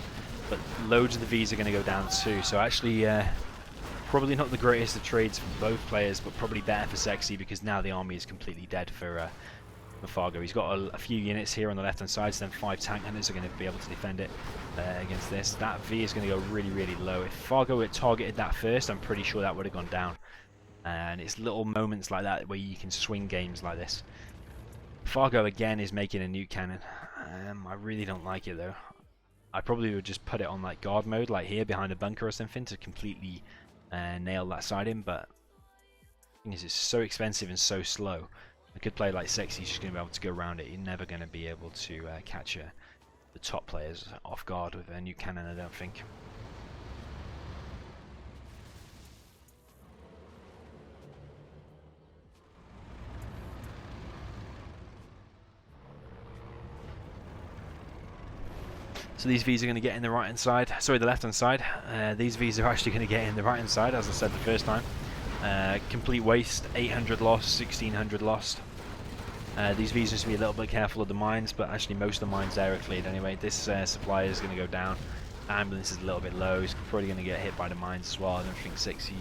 but loads of the Vs are going to go down too. So actually, probably not the greatest of trades for both players, but probably better for Sexiie because now the army is completely dead for Fargo. He's got a few units here on the left hand side, so then 5 tank hunters are going to be able to defend it against this. That V is going to go really, really low. If Fargo had targeted that first, I'm pretty sure that would have gone down. And it's little moments like that where you can swing games like this. Fargo again is making a nuke cannon. I really don't like it though. I probably would just put it on like guard mode, like here behind a bunker or something, to completely nail that side in. But the thing is, it's so expensive and so slow. I could play like Sexiie, just going to be able to go around it. You're never going to be able to catch the top players off guard with a nuke cannon, I don't think. So these Vs are going to get in the right hand side, sorry, the left hand side. These Vs are actually going to get in the right hand side, as I said the first time. Complete waste, 800 lost, 1600 lost. These Vs need to be a little bit careful of the mines, but actually most of the mines there are cleared anyway. This supply is going to go down. Ambulance is a little bit low, he's probably going to get hit by the mines as well. I don't think Sexiie,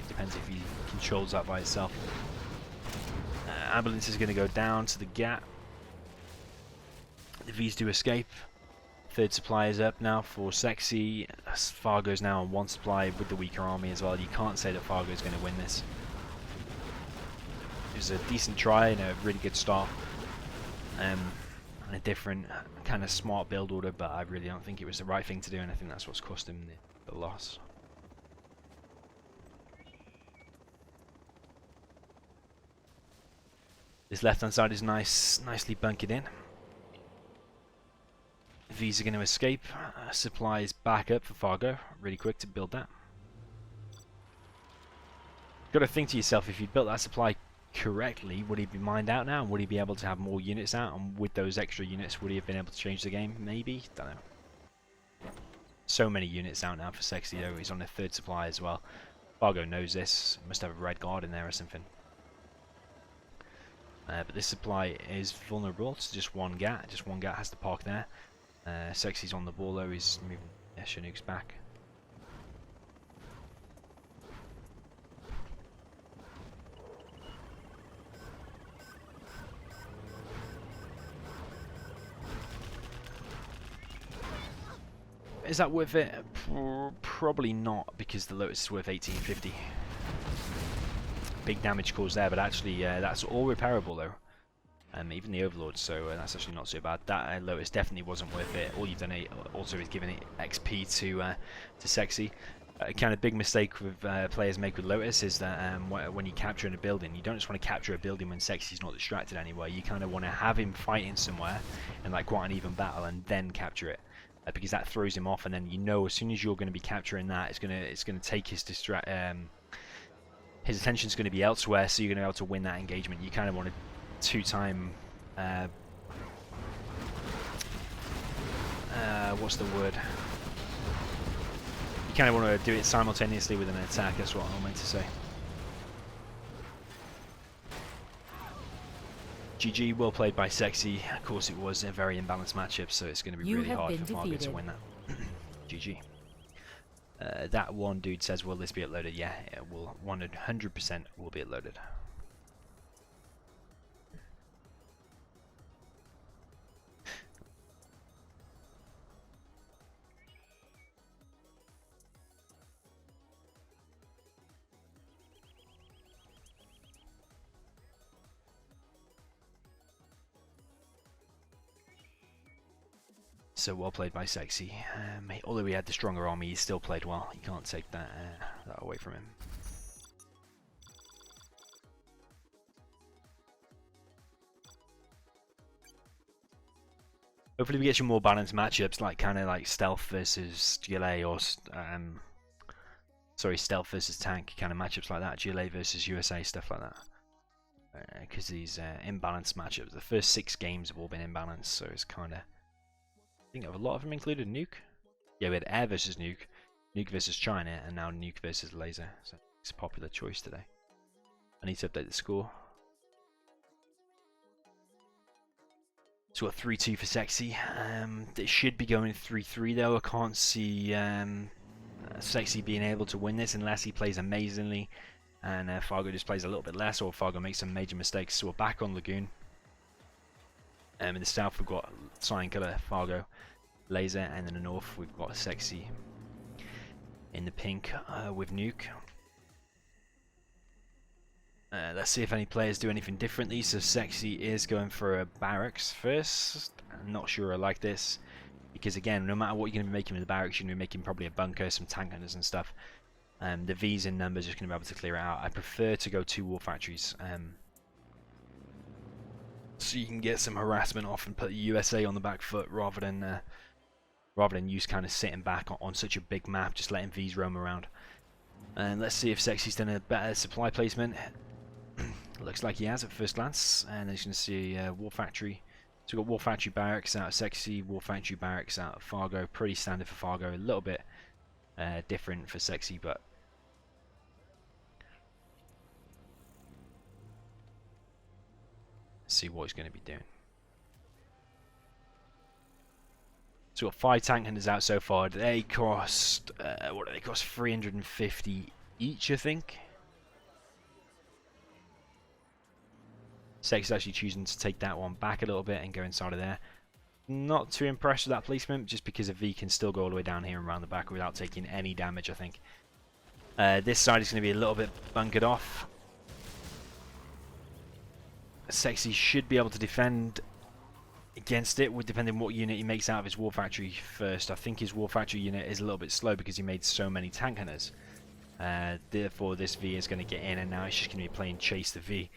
depends if he controls that by itself. Ambulance is going to go down to the gap. The Vs do escape. Third supply is up now for Sexiie. Fargo's now on 1 supply with the weaker army as well. You can't say that Fargo's going to win this. It was a decent try and a really good start. And a different kind of smart build order, but I really don't think it was the right thing to do, and I think that's what's cost him the loss. This left hand side is nicely bunkered in. V's are going to escape. Supply is back up for Fargo. Really quick to build that. Got to think to yourself, if you built that supply correctly, would he be mined out now? Would he be able to have more units out? And with those extra units, would he have been able to change the game? Maybe? Don't know. So many units out now for Sexiie though. He's on a 3rd supply as well. Fargo knows this. Must have a red guard in there or something. But this supply is vulnerable to just one gat. Just one gat has to park there. Sexie's on the ball though, he's moving Chinook's back. Is that worth it? Probably not, because the Lotus is worth 1850. Big damage caused there, but actually that's all repairable though. Even the Overlord, so that's actually not so bad. That Lotus definitely wasn't worth it. All you've done also is giving it XP to Sexiie. A kind of big mistake with players make with Lotus is that when you capture in a building, you don't just want to capture a building when Sexie's not distracted anywhere. You kind of want to have him fighting somewhere in like quite an even battle and then capture it, because that throws him off, and then you know as soon as you're going to be capturing that, it's going to take his attention's going to be elsewhere, so you're going to be able to win that engagement. You kind of want to two-time what's the word? You kind of want to do it simultaneously with an attack. That's what I meant to say. GG, well played by Sexiie. Of course it was a very imbalanced matchup, so it's going to be really hard for Fargo to win that. GG. That one dude says, will this be uploaded? Yeah, it will 100% will be uploaded. So well played by Sexiie. Although he had the stronger army, he still played well. You can't take that away from him. Hopefully we get some more balanced matchups, like kind of like stealth versus GLA, or sorry, stealth versus tank kind of matchups like that. GLA versus USA, stuff like that. Because these imbalanced matchups, the first 6 games have all been imbalanced, so it's kind of. I think a lot of them included nuke. Yeah, we had air versus nuke, nuke versus China, and now nuke versus laser. So it's a popular choice today. I need to update the score. So what, 3-2 for Sexiie. It should be going 3-3 though. I can't see Sexiie being able to win this unless he plays amazingly, and Fargo just plays a little bit less, or Fargo makes some major mistakes. So we're back on Lagoon. In the south we've got cyan colour Fargo, laser, and in the north we've got Sexiie in the pink with nuke. Let's see if any players do anything differently. So Sexiie is going for a barracks first. I'm not sure I like this, because again, no matter what you're going to be making with the barracks, you're going to be making probably a bunker, some tank hunters and stuff. The V's in numbers are just going to be able to clear it out. I prefer to go 2 war factories. So you can get some harassment off and put the USA on the back foot, rather than use kind of sitting back on such a big map, just letting V's roam around. And let's see if Sexie's done a better supply placement. Looks like he has at first glance. And as you can see, war factory. So we've got war factory barracks out of Sexiie, war factory barracks out of Fargo. Pretty standard for Fargo, a little bit different for Sexiie, but see what he's going to be doing. So we've got 5 tank hunters out so far. They cost what do they cost? 350 each, I think. Sexie's actually choosing to take that one back a little bit and go inside of there. Not too impressed with that placement, just because a V can still go all the way down here and around the back without taking any damage, I think. This side is going to be a little bit bunkered off. Sexiie should be able to defend against it, depending on what unit he makes out of his war factory first. I think his war factory unit is a little bit slow because he made so many tank hunters. Therefore this V is going to get in, and now it's just going to be playing chase the V.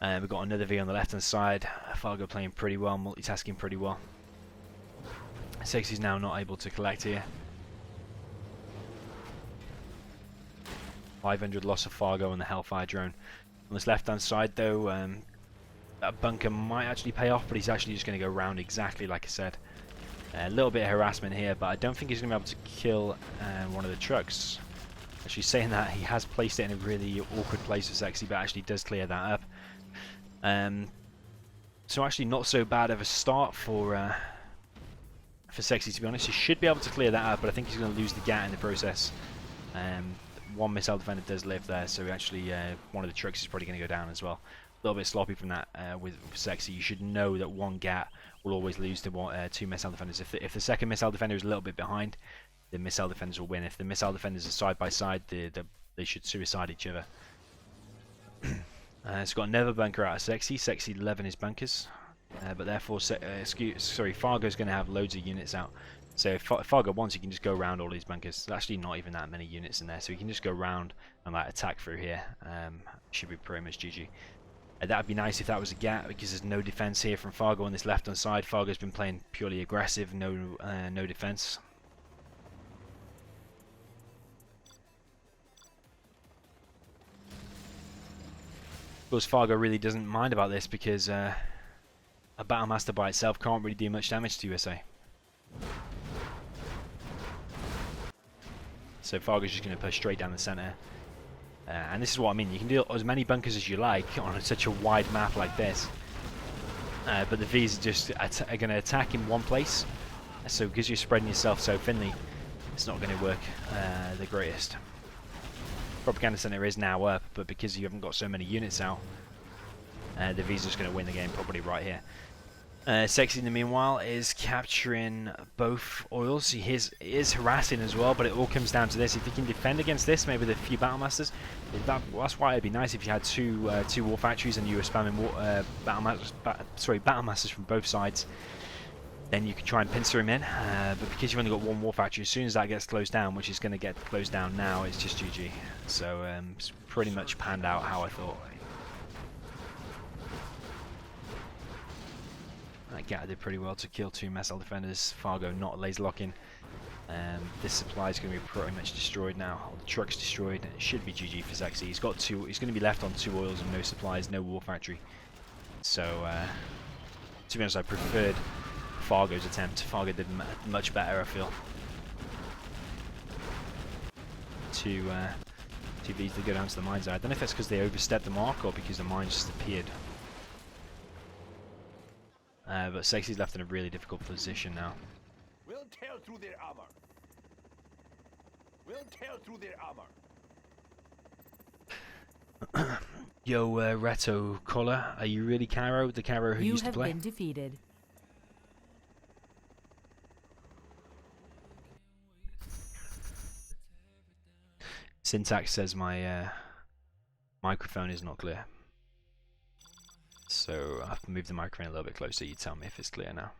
We've got another V on the left hand side. Fargo playing pretty well, multitasking pretty well. Sexie's now not able to collect here. 500 loss of Fargo on the Hellfire drone. On this left hand side though, that bunker might actually pay off, but he's actually just going to go round exactly like I said. A little bit of harassment here, but I don't think he's going to be able to kill one of the trucks. Actually, saying that, he has placed it in a really awkward place for Sexiie, but actually does clear that up. So actually not so bad of a start for Sexiie, to be honest. He should be able to clear that up, but I think he's going to lose the GAT in the process. One missile defender does live there, so actually one of the trucks is probably going to go down as well. A little bit sloppy from that with Sexiie. You should know that one GAT will always lose to 2 missile defenders. If the second missile defender is a little bit behind, the missile defenders will win. If the missile defenders are side by side, they should suicide each other. It's got another bunker out of Sexiie. Sexiie 11 his bunkers, but therefore Fargo's going to have loads of units out. So if Fargo wants, he can just go around all these bunkers. There's actually not even that many units in there, so he can just go around and like attack through here. Should be pretty much GG. That'd be nice if that was a GAT, because there's no defense here from Fargo on this left hand side. Fargo's been playing purely aggressive, no defense. Of course, Fargo really doesn't mind about this, because a Battlemaster by itself can't really do much damage to USA. So Fargo's just going to push straight down the center. And this is what I mean, you can do as many bunkers as you like on such a wide map like this. but the V's are just are going to attack in one place. So because you're spreading yourself so thinly, it's not going to work the greatest. Propaganda Center is now up, but because you haven't got so many units out, the V's just going to win the game probably right here. Sexiie, in the meanwhile, is capturing both oils. He is harassing as well, but it all comes down to this. If he can defend against this, maybe the few battle masters. That's why it'd be nice if you had two war factories and you were spamming battle masters from both sides. Then you could try and pincer him in. But because you've only got one war factory, as soon as that gets closed down, which is going to get closed down now, it's just GG. So it's pretty much panned out how I thought. Gata did pretty well to kill two missile defenders. Fargo not laser locking. This supply is going to be pretty much destroyed now. All the truck's destroyed. It should be GG for Sexiie. He's got two. He's going to be left on 2 oils and no supplies, no war factory. So to be honest, I preferred Fargo's attempt. Fargo did much better, I feel. Two V's to go down to the mines. I don't know if that's because they overstepped the mark or because the mines just appeared. But Sexie's left in a really difficult position now. We'll tear through their armor. We'll tear through their armor. Yo, Reto Collar, are you really Caro? The Caro who used to play? You have been defeated. Syntax says my microphone is not clear. So I have to move the microphone a little bit closer. You tell me if it's clear now.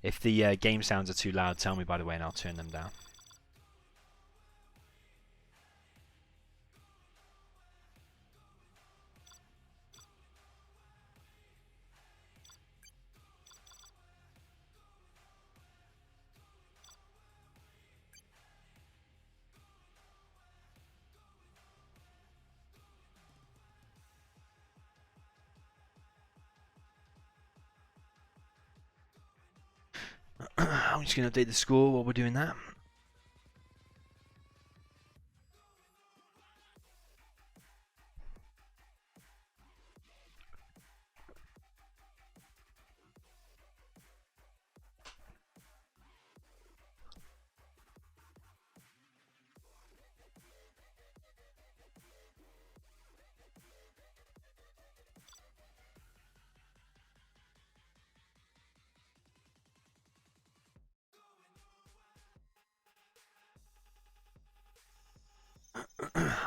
If the game sounds are too loud, tell me by the way and I'll turn them down. I'm just going to update the score while we're doing that.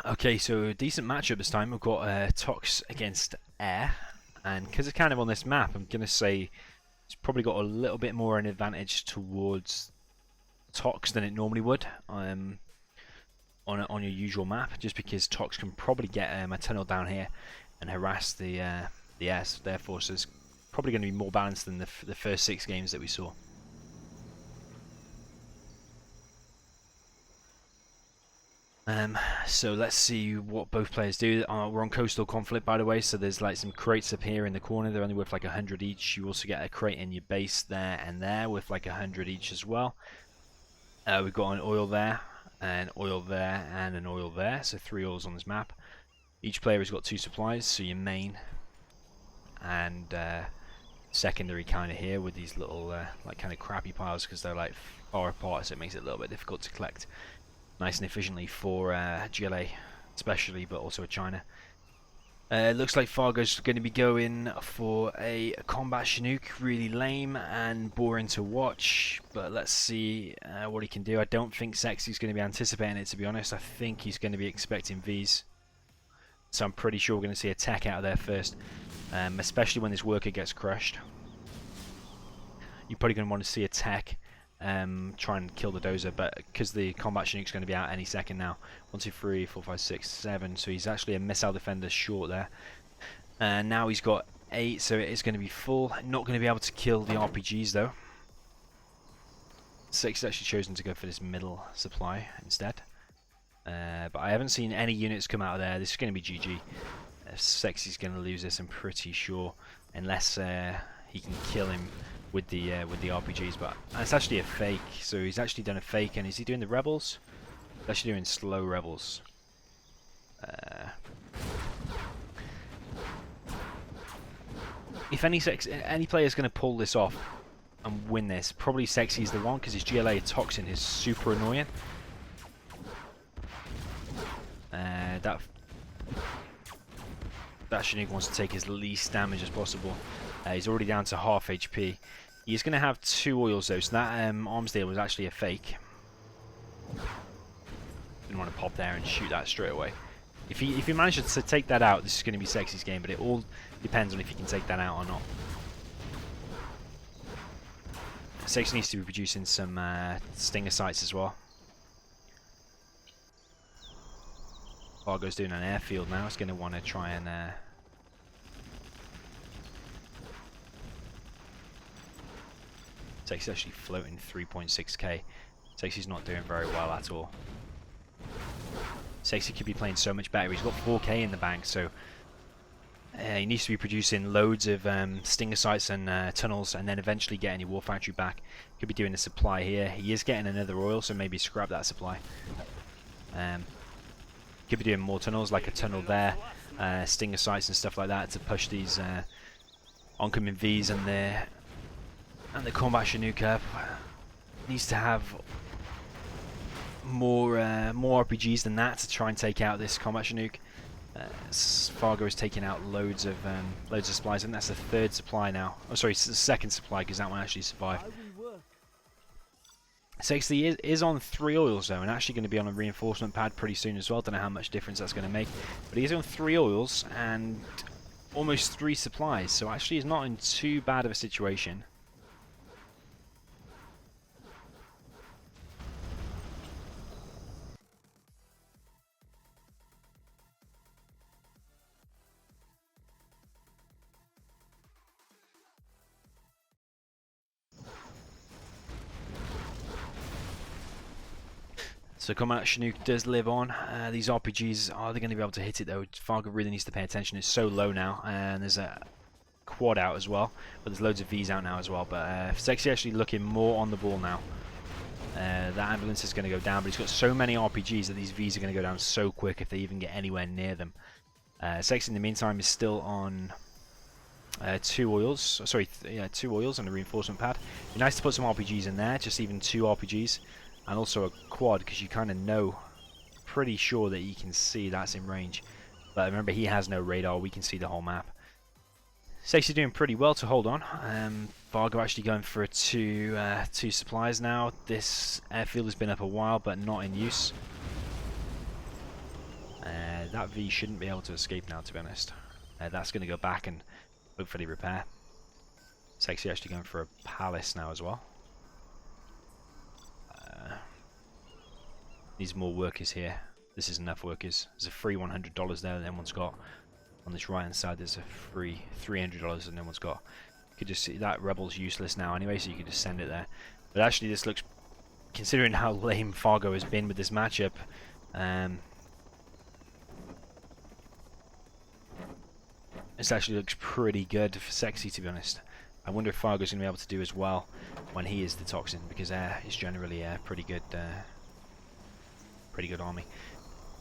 Okay, so a decent matchup this time. We've got Tox against Air, and because it's kind of on this map, I'm going to say it's probably got a little bit more an advantage towards Tox than it normally would on your usual map, just because Tox can probably get a tunnel down here and harass the Air, so therefore so it's probably going to be more balanced than the first 6 games that we saw. So let's see what both players do. We're on Coastal Conflict, by the way, so there's like some crates up here in the corner. They're only worth like 100 each. You also get a crate in your base there and there with like 100 each as well. We've got an oil there, an oil there, and an oil there. So 3 oils on this map. Each player has got 2 supplies, so your main and secondary kind of here with these little like kind of crappy piles because they're like far apart, so it makes it a little bit difficult to collect nice and efficiently for GLA especially, but also China. It looks like Fargo's going to be going for a combat Chinook, really lame and boring to watch, but let's see what he can do. I don't think Sexie's going to be anticipating it, to be honest. I think he's going to be expecting V's, so I'm pretty sure we're going to see a tech out of there first, especially when this worker gets crushed. You're probably going to want to see a tech try and kill the dozer, but because the combat Chinook's going to be out any second now. 1, 2, 3, 4, 5, 6, 7, so he's actually a missile defender short there, and now he's got 8, so it is going to be full. Not going to be able to kill the RPGs though. Sexie's actually chosen to go for this middle supply instead, but I haven't seen any units come out of there. This is going to be GG. Sexie's going to lose this, I'm pretty sure, unless he can kill him with the RPGs, but it's actually a fake, so he's actually done a fake. And is he doing the rebels? Especially doing slow rebels. If any player is going to pull this off and win this, probably Sexiie is the one, because his GLA Toxin is super annoying. That Chinook wants to take as least damage as possible. He's already down to half HP. He's going to have 2 oils though, so that arms deal was actually a fake. Didn't want to pop there and shoot that straight away. If he manages to take that out, this is going to be Sexie's game, but it all depends on if he can take that out or not. Sexiie needs to be producing some stinger sights as well. Fargo's doing an airfield now. He's going to want to try and Sexie's actually floating 3.6k. Sexie's not doing very well at all. Sexiie could be playing so much better. He's got 4k in the bank, so he needs to be producing loads of stinger sights and tunnels, and then eventually getting your war factory back. Could be doing a supply here. He is getting another oil, so maybe scrap that supply. Could be doing more tunnels, like a tunnel there, stinger sights and stuff like that, to push these oncoming Vs and the combat Chinook up. Needs to have more RPGs than that to try and take out this combat Chinook. Fargo is taking out loads of supplies, and that's the 3rd supply now. Oh, sorry, it's the 2nd supply, because that one actually survived. Sexiie is on 3 oils though, and actually going to be on a reinforcement pad pretty soon as well. Don't know how much difference that's going to make, but he is on 3 oils and almost 3 supplies, so actually he's not in too bad of a situation. So combat Chinook does live on. These RPGs, are they going to be able to hit it though? Fargo really needs to pay attention. It's so low now, and there's a quad out as well, but there's loads of Vs out now as well. But Sexiie actually looking more on the ball now. That ambulance is going to go down, but he's got so many RPGs that these Vs are going to go down so quick if they even get anywhere near them. Sexiie in the meantime is still on 2 oils. Sorry, 2 oils on a reinforcement pad. It'd be nice to put some RPGs in there, just even 2 RPGs. And also a quad, because you kind of know, pretty sure that you can see that's in range. But remember, he has no radar, we can see the whole map. Sexiie doing pretty well to hold on. Fargo actually going for two supplies now. This airfield has been up a while, but not in use. That V shouldn't be able to escape now, to be honest. That's going to go back and hopefully repair. Sexiie actually going for a palace now as well. Needs more workers here. This is enough workers. There's a free $100 there that everyone's got. On this right hand side there's a free $300 that no one's got. You could just see that rebel's useless now anyway, so you could just send it there. But actually this looks, considering how lame Fargo has been with this matchup, this actually looks pretty good for Sexiie, to be honest. I wonder if Fargo's going to be able to do as well when he is the Toxin, because he's generally a pretty good army.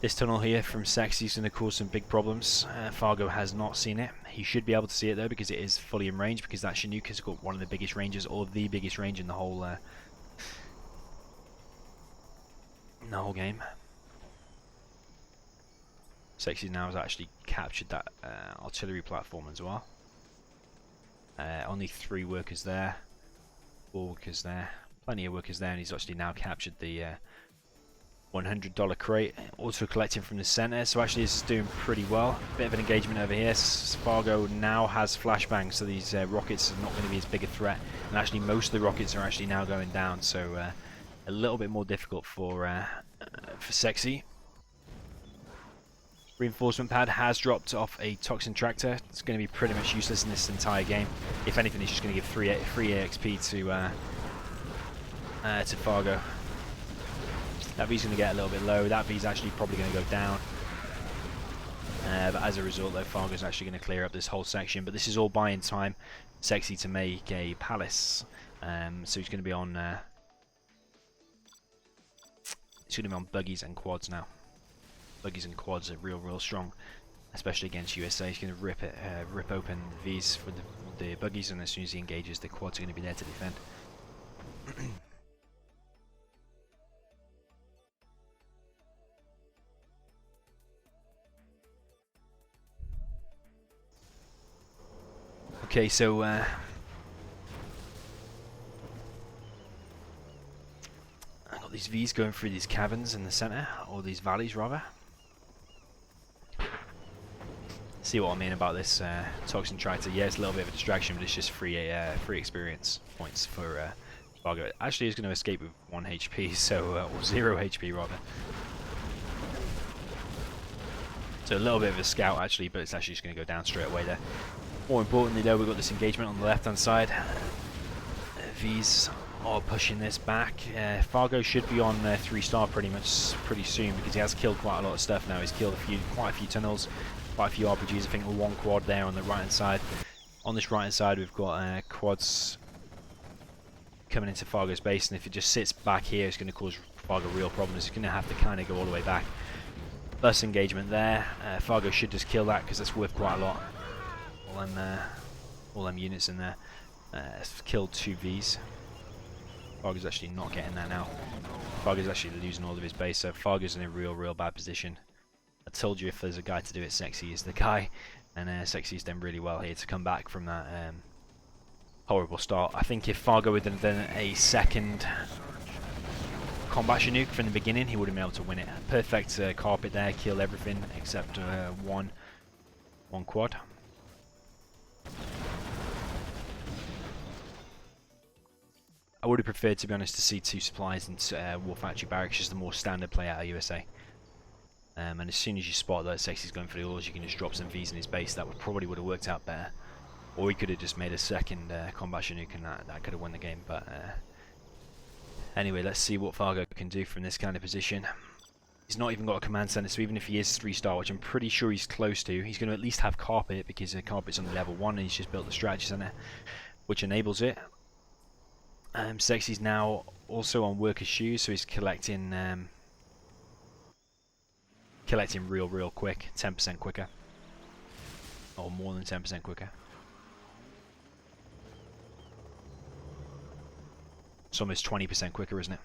This tunnel here from Sexiie is going to cause some big problems. Fargo has not seen it. He should be able to see it though, because it is fully in range, because that Chinook has got one of the biggest ranges, or the biggest range in the whole game. Sexiie now has actually captured that artillery platform as well. Only 3 workers there, 4 workers there, plenty of workers there, and he's actually now captured the $100 crate, also collecting from the center. So actually this is doing pretty well. Bit of an engagement over here. Fargo now has flashbangs, so these rockets are not going to be as big a threat, and actually most of the rockets are actually now going down, so a little bit more difficult for Sexiie. Reinforcement pad has dropped off a Toxin tractor. It's going to be pretty much useless in this entire game. If anything, it's just going to give free AXP to Fargo. That V's going to get a little bit low. That V's actually probably going to go down. But as a result, though, Fargo's actually going to clear up this whole section. But this is all buying time. Sexiie to make a palace. So he's going to be on It's going to be on buggies and quads now. Buggies and quads are real strong, especially against USA. He's going to rip open V's for the buggies, and as soon as he engages, the quads are going to be there to defend. Okay, so I got these V's going through these caverns in the center, or these valleys rather. See what I mean about this toxin tractor? Yeah, it's a little bit of a distraction, but it's just free experience points for Fargo. Actually, he's going to escape with 1 HP, so or 0 HP rather. So a little bit of a scout actually, but it's actually just going to go down straight away there. More importantly though, we've got this engagement on the left hand side. V's are pushing this back. Fargo should be on 3-star pretty soon, because he has killed quite a lot of stuff now. He's killed quite a few tunnels, quite a few RPGs. I think 1 quad there on the right hand side. On this right hand side we've got quads coming into Fargo's base, and if it just sits back here it's going to cause Fargo real problems. He's going to have to kind of go all the way back. Bus engagement there. Fargo should just kill that because that's worth quite a lot. All them units in there. Killed 2 V's. Fargo's actually not getting that now. Fargo's actually losing all of his base, so Fargo's in a real bad position. I told you if there's a guy to do it, Sexiie is the guy, and Sexie's done really well here to come back from that horrible start. I think if Fargo had done a second combat Chinook from the beginning, he would have been able to win it. Perfect carpet there, kill everything except one quad. I would have preferred, to be honest, to see 2 supplies and War Factory Barracks, just the more standard play out of USA. And as soon as you spot that Sexie's going for the orders, you can just drop some V's in his base. That probably would have worked out better. Or he could have just made a second combat Chinook, and that could have won the game. But anyway, let's see what Fargo can do from this kind of position. He's not even got a command center, so even if he is 3-star, which I'm pretty sure he's close to, he's going to at least have carpet, because carpet's on the level 1 and he's just built the strategy center, which enables it. Sexie's now also on worker shoes, so he's collecting real quick, 10% quicker, or more than 10% quicker. It's almost 20% quicker, isn't it?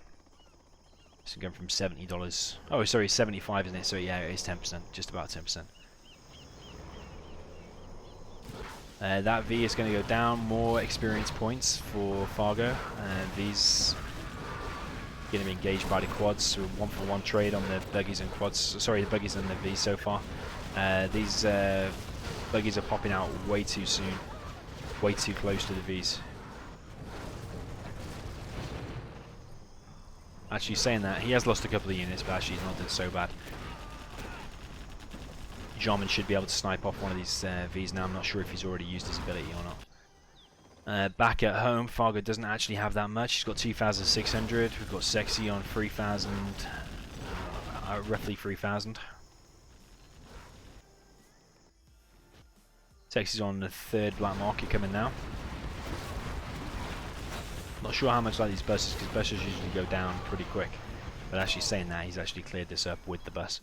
So going from $70. Oh, sorry, 75, isn't it? So yeah, it is 10%, just about 10%. That V is going to go down. More experience points for Fargo. V's going to be engaged by the quads. So 1-for-1 trade on the buggies and quads. Sorry, the buggies and the V so far. These buggies are popping out way too soon. Way too close to the V's. Actually, saying that, he has lost a couple of units, but actually he's not done so bad. Jarman should be able to snipe off one of these V's now. I'm not sure if he's already used his ability or not. Back at home, Fargo doesn't actually have that much. He's got 2,600. We've got Sexiie on 3,000, roughly 3,000. Sexie's on the 3rd black market coming now. Not sure how much like these buses, because buses usually go down pretty quick. But actually saying that, he's actually cleared this up with the bus.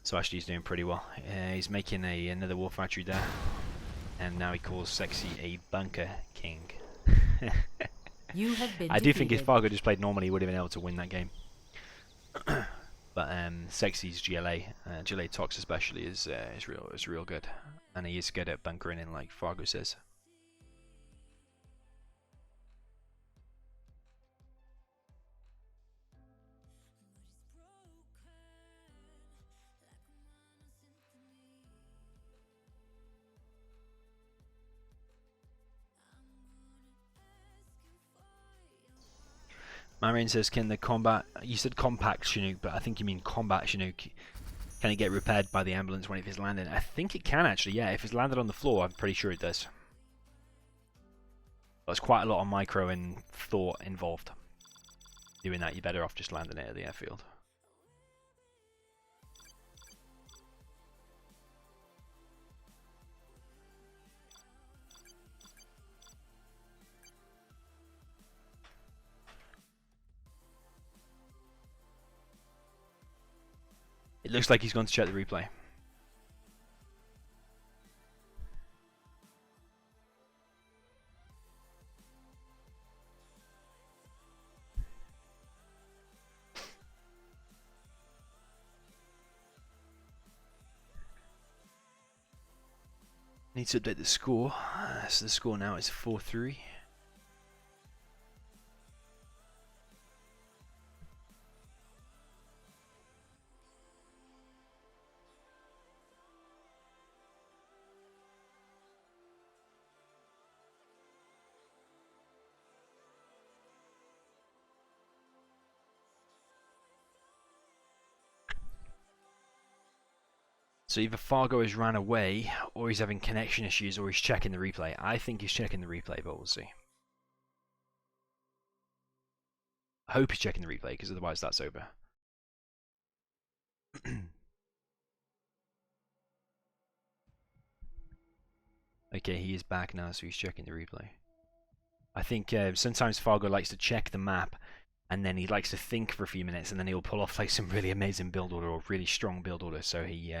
So actually he's doing pretty well. He's making another war factory there. And now he calls Sexiie a bunker king. You have been I do think if defeated. Fargo just played normally, he would have been able to win that game. But Sexie's GLA Tox especially is real good. And he is good at bunkering in, like Fargo says. Marion says, can the combat... You said compact Chinook, but I think you mean combat Chinook. Can it get repaired by the ambulance when it is landing? I think it can actually, yeah. If it's landed on the floor, I'm pretty sure it does. There's quite a lot of micro and thought involved. Doing that, you're better off just landing it at the airfield. It looks like he's gone to check the replay. Need to update the score. So the score now is 4-3. So either Fargo has ran away, or he's having connection issues, or he's checking the replay. I think he's checking the replay, but we'll see. I hope he's checking the replay, because otherwise that's over. Okay, he is back now, so he's checking the replay. I think sometimes Fargo likes to check the map, and then he likes to think for a few minutes, and then he'll pull off like some really amazing build order or really strong build order. So he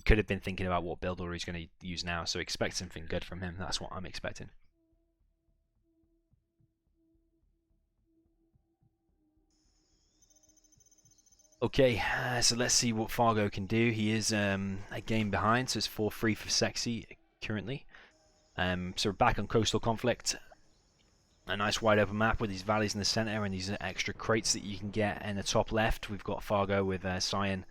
could have been thinking about what build order he's going to use now. So expect something good from him. That's what I'm expecting. Okay, so let's see what Fargo can do. He is a game behind, so it's 4-3 for Sexiie currently. So we're back on Coastal Conflict. A nice wide open map with these valleys in the center and these extra crates that you can get in the top left. We've got Fargo with Cyan,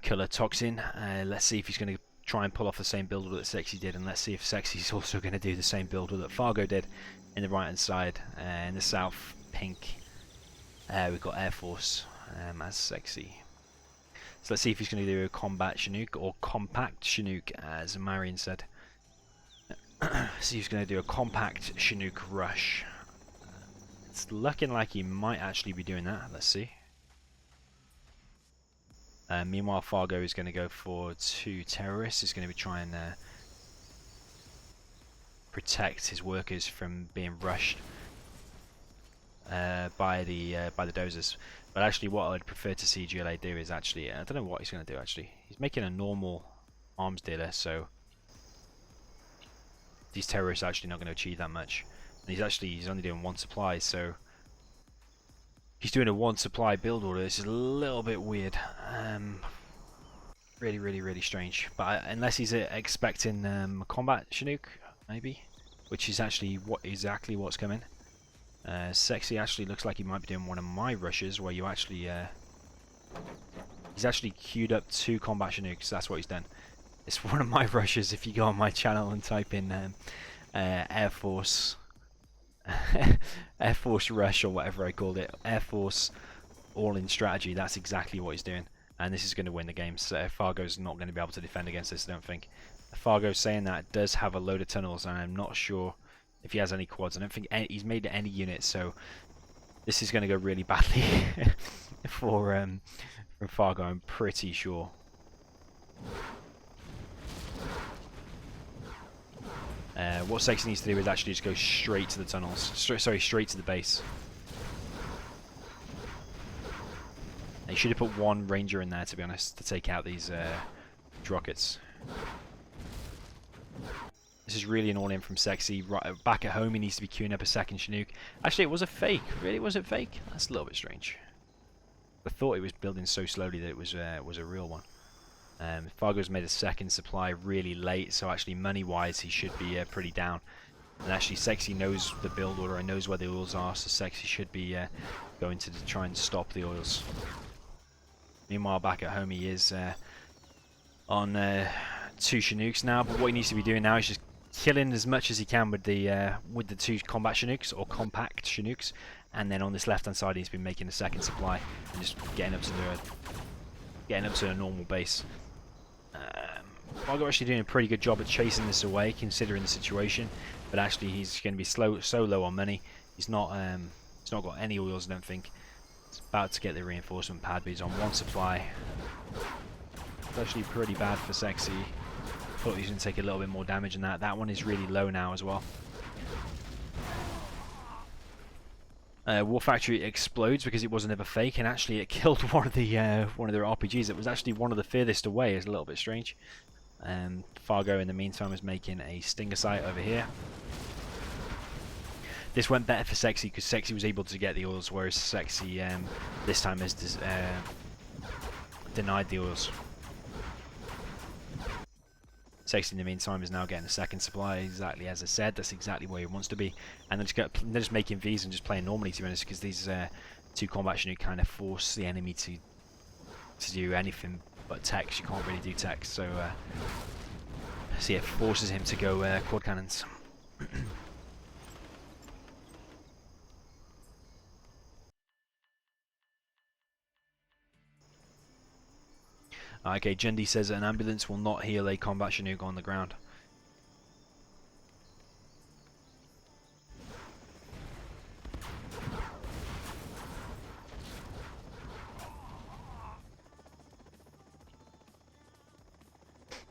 Color, Toxin. Let's see if he's going to try and pull off the same build that Sexiie did, and let's see if Sexie's also going to do the same build that Fargo did in the right hand side. In the south, pink, we've got Air Force as Sexiie. So let's see if he's going to do a combat Chinook or compact Chinook, as Marion said. So he's going to do a compact Chinook rush. It's looking like he might actually be doing that. Let's see. Meanwhile, Fargo is going to go for 2 terrorists. He's going to be trying to protect his workers from being rushed by the dozers. But actually, what I'd prefer to see GLA do is actually, I don't know what he's going to do. Actually, he's making a normal arms dealer, so these terrorists are actually not going to achieve that much. And he's only doing 1 supply, so he's doing a 1 supply build order. This is a little bit weird. Really strange. But unless he's expecting a combat Chinook, maybe, which is actually exactly what's coming. Sexiie actually looks like he might be doing one of my rushes, where you actually he's actually queued up 2 combat Chinooks. That's what he's done. It's one of my rushes. If you go on my channel and type in Air Force Air Force Rush or whatever I called it, Air Force all-in strategy, that's exactly what he's doing, and this is going to win the game. So Fargo's not going to be able to defend against this, I don't think. Fargo saying that does have a load of tunnels, and I'm not sure if he has any quads. I don't think he's made any units, so this is going to go really badly for Fargo, I'm pretty sure. What Sexiie needs to do is actually just go straight to the tunnels. Straight to the base. They should have put 1 ranger in there, to be honest, to take out these rockets. This is really an all-in from Sexiie. Right back at home, he needs to be queuing up a second Chinook. Actually, it was a fake. Really, was it fake? That's a little bit strange. I thought it was building so slowly that it was a real one. Fargo's made a second supply really late, so actually money-wise he should be pretty down. And actually Sexiie knows the build order and knows where the oils are, so Sexiie should be going to try and stop the oils. Meanwhile, back at home he is on 2 Chinooks now, but what he needs to be doing now is just killing as much as he can with the 2 combat Chinooks or compact Chinooks, and then on this left-hand side he's been making a second supply and just getting up to the normal base. Fargo actually doing a pretty good job at chasing this away, considering the situation. But actually, he's going to be so low on money. He's not got any oils, I don't think. He's about to get the reinforcement pad, but he's on 1 supply. It's actually pretty bad for Sexiie. Thought he was going to take a little bit more damage than that. That one is really low now as well. War Factory explodes because it wasn't ever fake, and actually it killed one of their RPGs. It was actually one of the furthest away. It's a little bit strange. Fargo, in the meantime, is making a stinger site over here. This went better for Sexiie because Sexiie was able to get the oils, whereas Sexiie this time has denied the oils. Sexiie, in the meantime, is now getting a second supply, exactly as I said. That's exactly where he wants to be. And they're just making Vs and just playing normally, to be honest, because these two combat Chinook kind of force the enemy to do anything but text. You can't really do text, so it forces him to go quad cannons. Okay, Jendi says an ambulance will not heal a combat Chinook on the ground.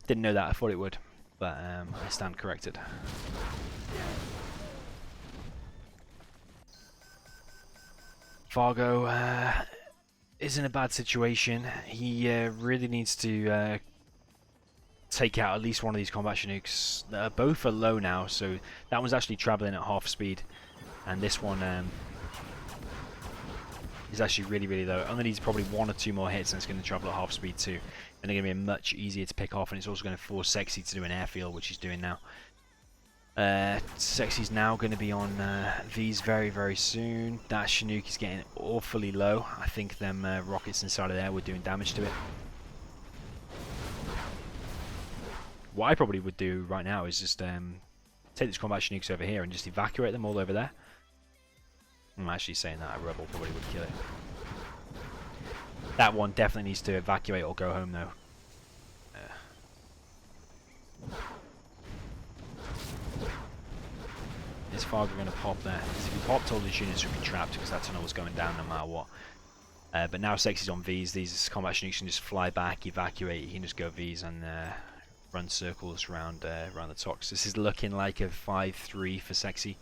Didn't know that, I thought it would, but I stand corrected. Fargo is in a bad situation. He really needs to take out at least one of these combat Chinooks. Both are low now, so that one's actually traveling at half speed, and this one is actually really low. Only needs probably 1 or 2 more hits, and it's going to travel at half speed too. And they're going to be much easier to pick off, and it's also going to force Sexiie to do an airfield, which he's doing now. Sexie's now going to be on V's very soon. That Chinook is getting awfully low. I think them rockets inside of there were doing damage to it. What I probably would do right now is just take these combat Chinooks over here and just evacuate them all over there. I'm actually saying that a rebel probably would kill it. That one definitely needs to evacuate or go home though. Is Fargo going to pop there? Because if he popped, all these units would be trapped because that tunnel was going down no matter what. But now Sexie's on Vs, these combat Chinooks can just fly back, evacuate, he can just go Vs and run circles around the tox. This is looking like a 5-3 for Sexiie.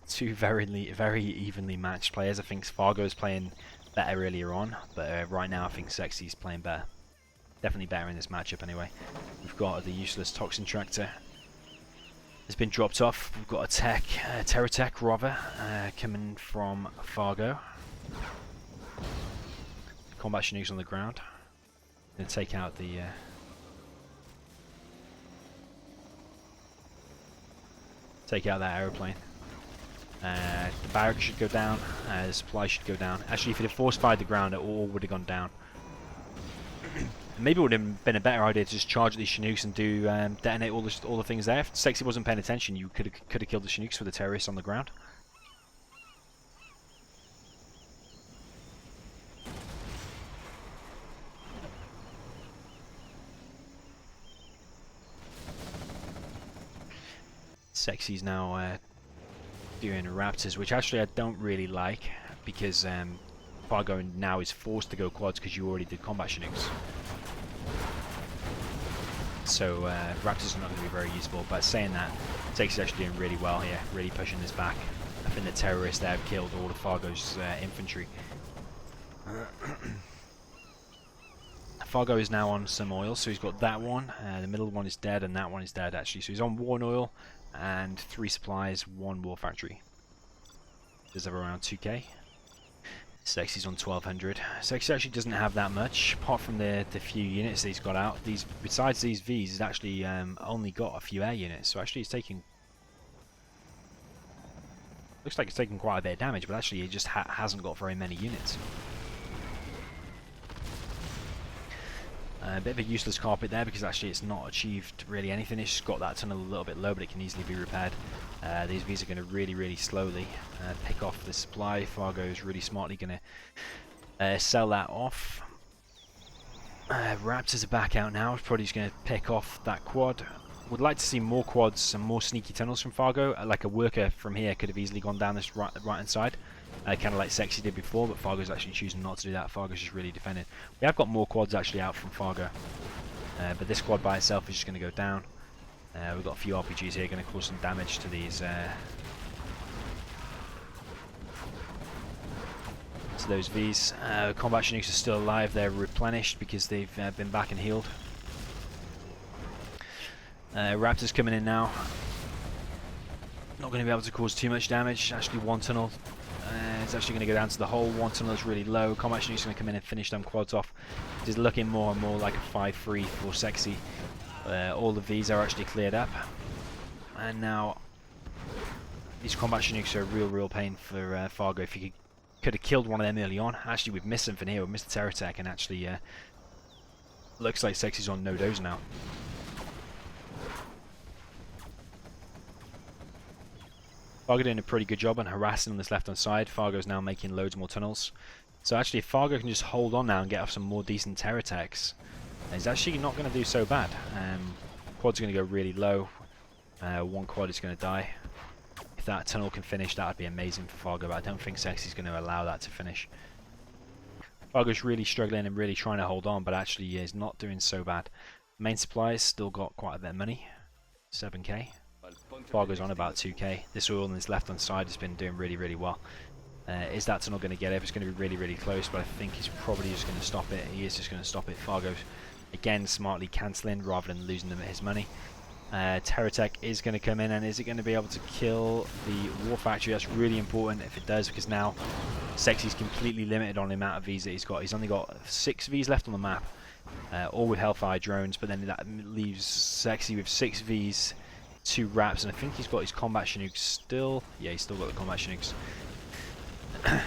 Two very evenly matched players. I think Fargo's playing better earlier on, but right now I think Sexie's playing better. Definitely better in this matchup anyway. We've got the useless Toxin Tractor. It's been dropped off. We've got a tech, Terror Tech rather, coming from Fargo. Combat Chinooks on the ground. Gonna take out the that aeroplane. The barracks should go down, the supply should go down. Actually, if it had force fired the ground, it all would have gone down. Maybe it would have been a better idea to just charge these Chinooks and do detonate all the things there. If Sexiie wasn't paying attention, you could have killed the Chinooks with the terrorists on the ground. Sexie's now doing Raptors, which actually I don't really like, because Fargo now is forced to go quads because you already did combat Chinooks. So Raptors are not going to be very useful, but saying that, Sexie's actually doing really well here, really pushing this back. I think the terrorists there have killed all of Fargo's infantry. Fargo is now on some oil, so he's got that one, the middle one is dead, and that one is dead actually. So he's on 1 oil, and 3 supplies, 1 war factory. Does have around 2k. Sexie's on 1200. Sexiie actually doesn't have that much, apart from the few units that he's got out. Besides these Vs, he's actually only got a few air units, so actually he's taking... Looks like he's taking quite a bit of damage, but actually he just hasn't got very many units. A bit of a useless carpet there because actually it's not achieved really anything. It's just got that tunnel a little bit low, but it can easily be repaired. These Vs are going to really slowly pick off the supply. Fargo is really smartly going to sell that off. Raptors are back out now. Probably just going to pick off that quad. Would like to see more quads and more sneaky tunnels from Fargo. Like a worker from here could have easily gone down this right hand side. Kind of like Sexiie did before, but Fargo's actually choosing not to do that. Fargo's just really defending. We have got more quads actually out from Fargo, but this quad by itself is just going to go down. We've got a few RPGs here going to cause some damage to these. To those Vs. Combat Chinooks are still alive. They're replenished because they've been back and healed. Raptors coming in now. Not going to be able to cause too much damage. Actually, one tunnel. It's actually going to go down to the hole. One tunnel is really low. Combat Chinooks going to come in and finish them quads off. It is looking more and more like a 5-3 for Sexiie. All the Vs are actually cleared up. And now these Combat Chinooks are a real pain for Fargo. If you could have killed one of them early on. Actually, we've missed something here. We've missed the Terror Tech, and actually looks like Sexie's on no doze now. Fargo doing a pretty good job on harassing on this left-hand side. Fargo's now making loads more tunnels. So actually, if Fargo can just hold on now and get off some more decent Terror Techs, he's actually not going to do so bad. Quad's going to go really low. One quad is going to die. If that tunnel can finish, that would be amazing for Fargo, but I don't think Sexie's going to allow that to finish. Fargo's really struggling and really trying to hold on, but actually is not doing so bad. Main supplies still got quite a bit of money. 7k. Fargo's on about 2k. This oil on his left hand side has been doing really well. Is that tunnel going to get it? It's going to be really close, but I think he's probably just going to stop it. He is just going to stop it. Fargo's again smartly cancelling rather than losing them his money. Terror Tech is going to come in, and is it going to be able to kill the War Factory? That's really important if it does, because now Sexie's completely limited on the amount of Vs that he's got. He's only got 6 Vs left on the map, all with Hellfire drones, but then that leaves Sexiie with 6 Vs, 2 Raps, and I think he's got his Combat Chinooks still. Yeah, he's still got the Combat Chinooks.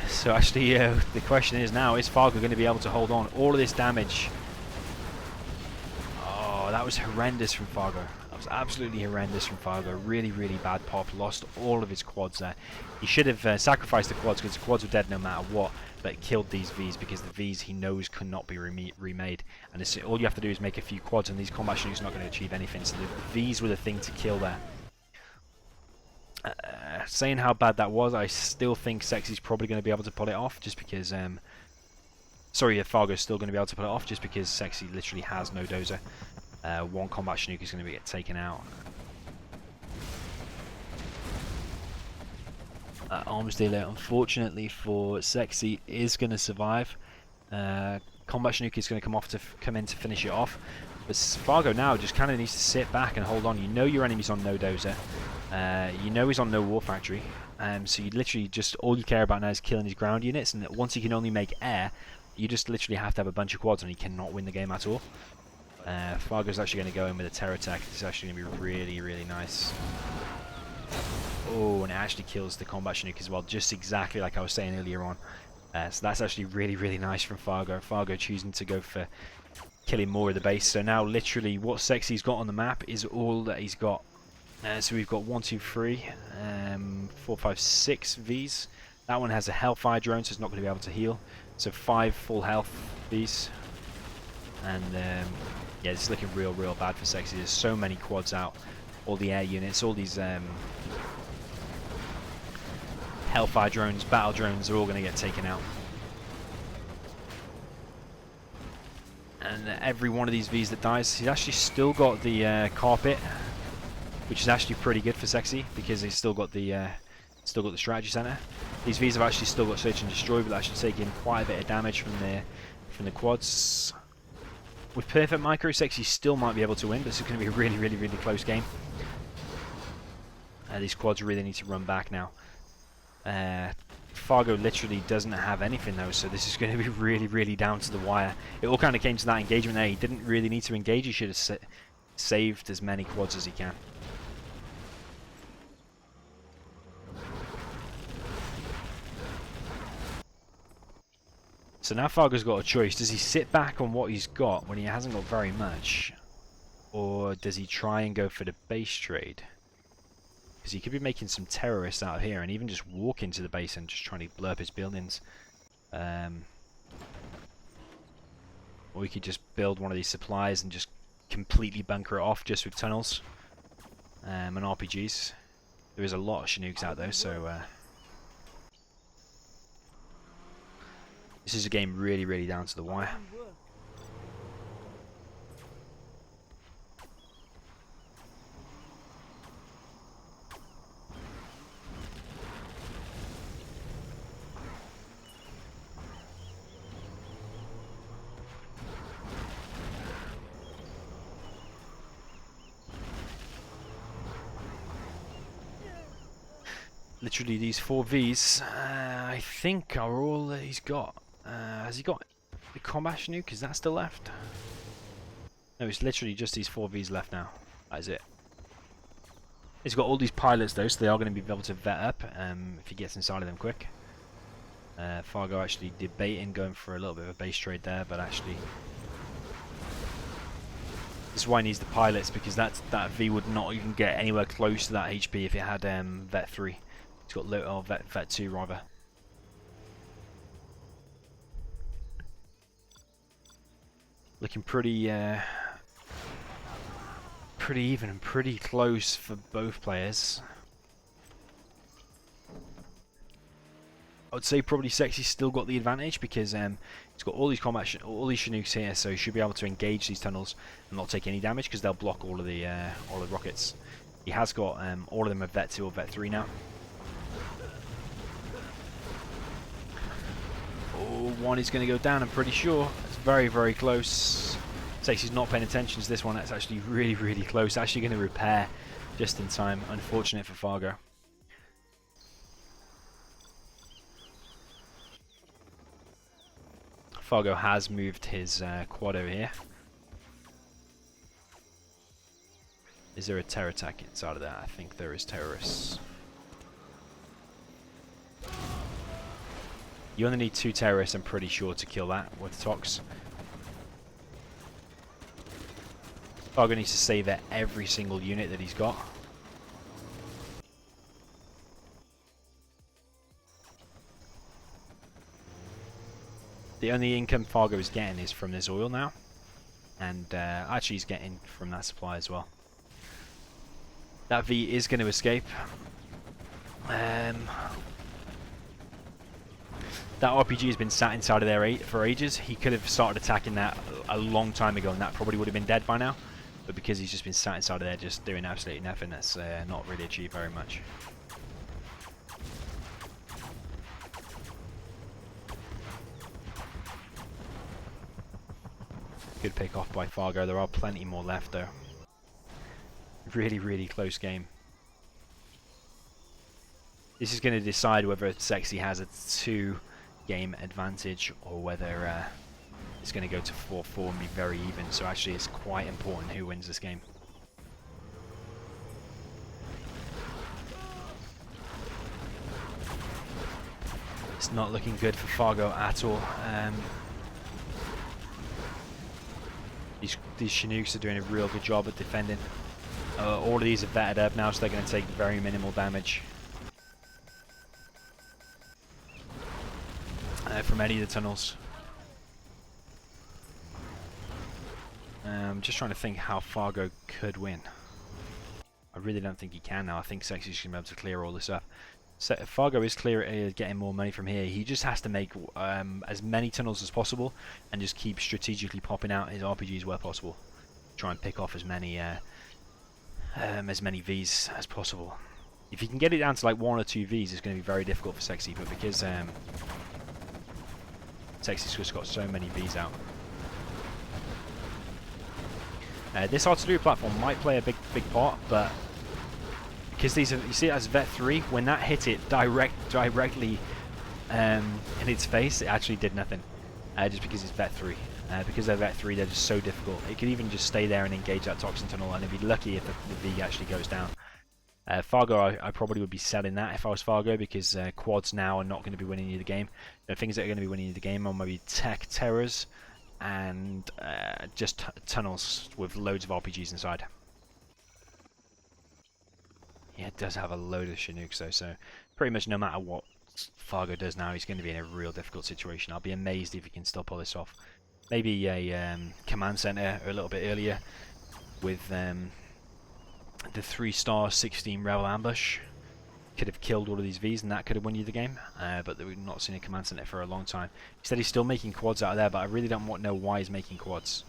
So actually, the question is now, is Fargo going to be able to hold on? All of this damage. Oh, that was horrendous from Fargo. That was absolutely horrendous from Fargo. Really bad pop. Lost all of his quads there. He should have sacrificed the quads, because the quads were dead no matter what, but killed these Vs, because the Vs he knows cannot be remade. And all you have to do is make a few quads, and these Combat Chinooks are not going to achieve anything. So the Vs were the thing to kill there. Saying how bad that was, I still think Sexie's probably going to be able to pull it off, just because Fargo's still going to be able to pull it off, just because Sexiie literally has no dozer. One Combat Chinook is going to get taken out. Arms dealer, unfortunately for Sexiie, is going to survive. Combat Chinook is going to come in to finish it off. But Fargo now just kind of needs to sit back and hold on. You know your enemy's on no dozer. You know he's on no War Factory. So you literally just, all you care about now is killing his ground units. And once he can only make air, you just literally have to have a bunch of quads, and he cannot win the game at all. Fargo's actually going to go in with a Terror Attack. It's actually going to be really nice. Oh, and it actually kills the Combat Chinook as well, just exactly like I was saying earlier on. So that's actually really nice from Fargo. Fargo choosing to go for killing more of the base. So now literally what Sexie's got on the map is all that he's got. So we've got 1, 2, 3, 4, 5, 6 Vs. That one has a Hellfire drone, so it's not going to be able to heal. So 5 full health Vs. And yeah, it's looking real bad for Sexiie. There's so many quads out. All the air units, all these Hellfire drones, battle drones are all going to get taken out. And every one of these Vs that dies, he's actually still got the carpet, which is actually pretty good for Sexiie, because he's still got the strategy center. These Vs have actually still got search and destroy, but they're actually taking quite a bit of damage from the quads. With perfect micro, Sexiie still might be able to win, but this is going to be a really close game. These quads really need to run back now. Fargo literally doesn't have anything though, so this is going to be really down to the wire. It all kind of came to that engagement there. He didn't really need to engage. He should have saved as many quads as he can. So now Fargo's got a choice. Does he sit back on what he's got when he hasn't got very much? Or does he try and go for the base trade? Because he could be making some terrorists out of here, and even just walk into the base and just trying to blow up his buildings. Or we could just build one of these supplies and just completely bunker it off just with tunnels and RPGs. There is a lot of Chinooks out though, so this is a game really down to the wire. Literally these 4 Vs, I think are all that he's got. Has he got the combat Chinook? Is that still left? No, it's literally just these 4 Vs left now. That is it. He's got all these pilots though, so they are going to be able to vet up if he gets inside of them quick. Fargo actually debating going for a little bit of a base trade there, but actually this is why he needs the pilots, because that V would not even get anywhere close to that HP if it had Vet 3. He's got low, oh, Vet 2 rather. Looking pretty pretty even and pretty close for both players. I would say probably Sexie's still got the advantage because he's got all these Chinooks here, so he should be able to engage these tunnels and not take any damage because they'll block all of the rockets. He has got all of them of Vet 2 or Vet 3 now. Oh, one is going to go down, I'm pretty sure. It's very, very close. Sexie's not paying attention to this one. That's actually really, really close. Actually going to repair just in time. Unfortunate for Fargo. Fargo has moved his quad over here. Is there a terror attack inside of that? I think there is terrorists. You only need 2 terrorists, I'm pretty sure, to kill that with Tox. Fargo needs to save every single unit that he's got. The only income Fargo is getting is from this oil now. And actually he's getting from that supply as well. That V is going to escape. That RPG has been sat inside of there for ages. He could have started attacking that a long time ago and that probably would have been dead by now. But because he's just been sat inside of there just doing absolutely nothing, that's not really achieved very much. Good pick off by Fargo. There are plenty more left though. Really, really close game. This is going to decide whether Sexie has a 2-game advantage or whether it's going to go to 4-4 and be very even. So actually it's quite important who wins this game. It's not looking good for Fargo at all. These Chinooks are doing a real good job at defending. All of these are vetted up now, so they're going to take very minimal damage from any of the tunnels. I'm just trying to think how Fargo could win. I really don't think he can now. I think Sexie's going to be able to clear all this up. So Fargo is getting more money from here. He just has to make as many tunnels as possible and just keep strategically popping out his RPGs where possible. Try and pick off as many Vs as possible. If he can get it down to like 1 or 2 Vs, it's going to be very difficult for Sexie. But because Sexie's just got so many Vs out, this artillery platform might play a big part, but because these are, you see it as Vet 3, when that hit it directly in its face, it actually did nothing. Just because it's Vet 3. Because they're Vet 3, they're just so difficult. It could even just stay there and engage that toxin tunnel, and it'd be lucky if the V actually goes down. Fargo, I probably would be selling that if I was Fargo, because quads now are not going to be winning you the game. The things that are going to be winning you the game are maybe tech terrors and just tunnels with loads of RPGs inside. Yeah, it does have a load of Chinooks though, so pretty much no matter what Fargo does now, he's going to be in a real difficult situation. I'll be amazed if he can still pull this off. Maybe a command center a little bit earlier with the 3-star 16 Rebel ambush. Could have killed all of these Vs and that could have won you the game, but we've not seen a command center for a long time. He said he's still making quads out of there, but I really don't know why he's making quads.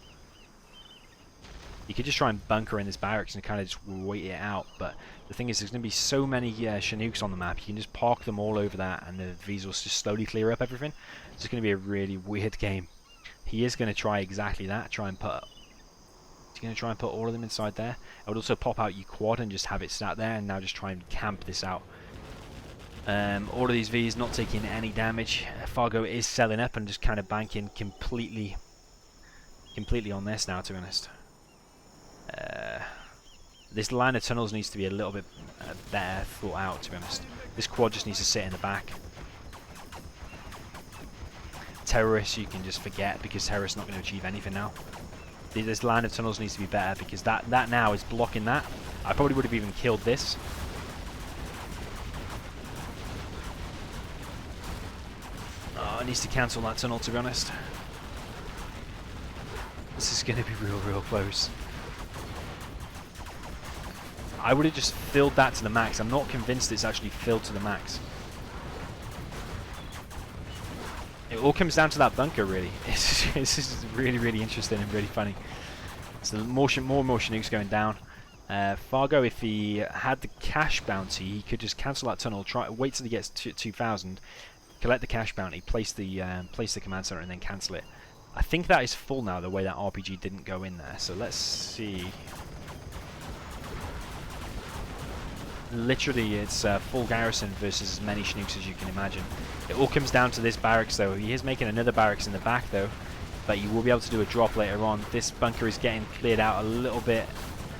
You could just try and bunker in this barracks and kind of just wait it out, but the thing is there's going to be so many Chinooks on the map, you can just park them all over that and the Vs will just slowly clear up everything. It's going to be a really weird game. He is going to try exactly that, he's going to try and put all of them inside there. I would also pop out your quad and just have it sat there and now just try and camp this out. All of these Vs not taking any damage. Fargo is selling up and just kind of banking completely on this now, to be honest. This line of tunnels needs to be a little bit better thought out, to be honest. This quad just needs to sit in the back. Terrorists you can just forget, because terrorists not going to achieve anything now. This line of tunnels needs to be better, because that now is blocking that. I probably would have even killed this. Oh, it needs to cancel that tunnel, to be honest. This is going to be real close. I would have just filled that to the max. I'm not convinced it's actually filled to the max. It all comes down to that bunker, really. This is really interesting and really funny. So more Chinooks going down. Fargo, if he had the cash bounty, he could just cancel that tunnel, wait till he gets to 2,000, collect the cash bounty, place the command center, and then cancel it. I think that is full now, the way that RPG didn't go in there. So let's see. Literally, it's full garrison versus as many Chinooks as you can imagine. It all comes down to this barracks, though. He is making another barracks in the back, though, but you will be able to do a drop later on. This bunker is getting cleared out a little bit.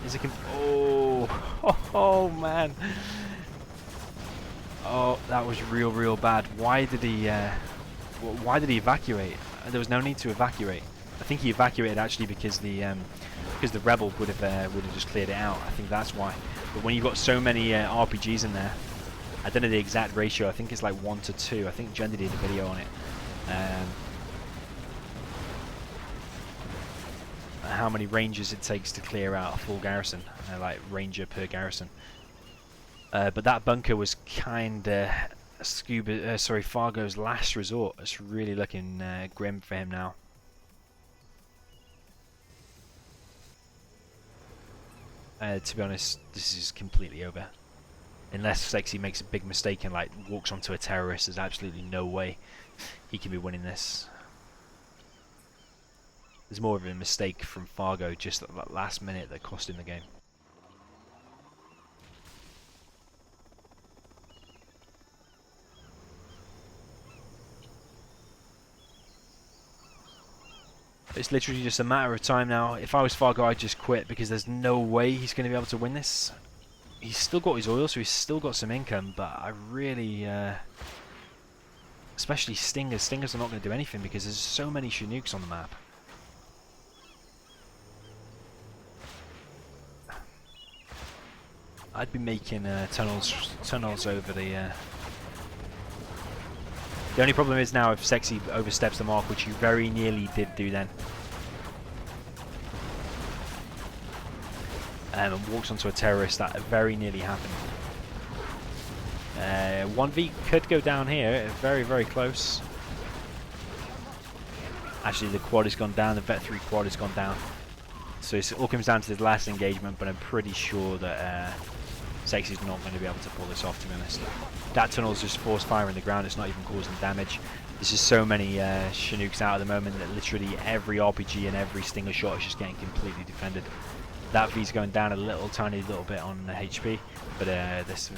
Is it? Oh man! Oh, that was real bad. Why did he evacuate? There was no need to evacuate. I think he evacuated actually because the rebel would have just cleared it out. I think that's why. But when you've got so many RPGs in there, I don't know the exact ratio. I think it's like 1 to 2. I think Jendy did a video on it. How many rangers it takes to clear out a full garrison, like ranger per garrison. But that bunker was kind of Fargo's last resort. It's really looking grim for him now. To be honest, this is completely over. Unless Sexiie makes a big mistake and like walks onto a terrorist, there's absolutely no way he can be winning this. There's more of a mistake from Fargo just at that last minute that cost him the game. It's literally just a matter of time now. If I was Fargo, I'd just quit, because there's no way he's going to be able to win this. He's still got his oil, so he's still got some income, but I really... especially Stingers. Stingers are not going to do anything because there's so many Chinooks on the map. I'd be making tunnels over the... The only problem is now if Sexiie oversteps the mark, which he very nearly did do then, and walks onto a terrorist, that very nearly happened. 1v could go down here, very close. Actually, the quad has gone down, the Vet 3 quad has gone down. So it all comes down to this last engagement, but I'm pretty sure that Sexie's not going to be able to pull this off, to be honest. That tunnel's just force fire in the ground, it's not even causing damage. There's just so many Chinooks out at the moment that literally every RPG and every Stinger shot is just getting completely defended. That V's going down a tiny little bit on the HP, but this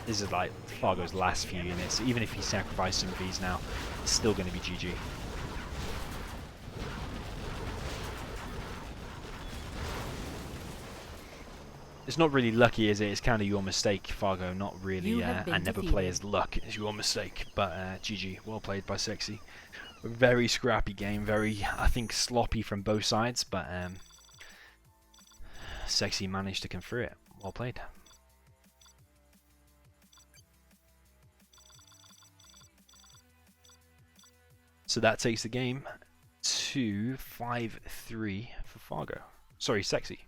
is like Fargo's last few units. Even if he sacrificed some V's now, it's still going to be GG. It's not really lucky, is it? It's kind of your mistake, Fargo. Not really. I never play as luck. It's your mistake. But GG. Well played by Sexiie. A very scrappy game. Very, I think, sloppy from both sides. But Sexiie managed to come through it. Well played. So that takes the game to 5-3 for Fargo. Sorry, Sexiie.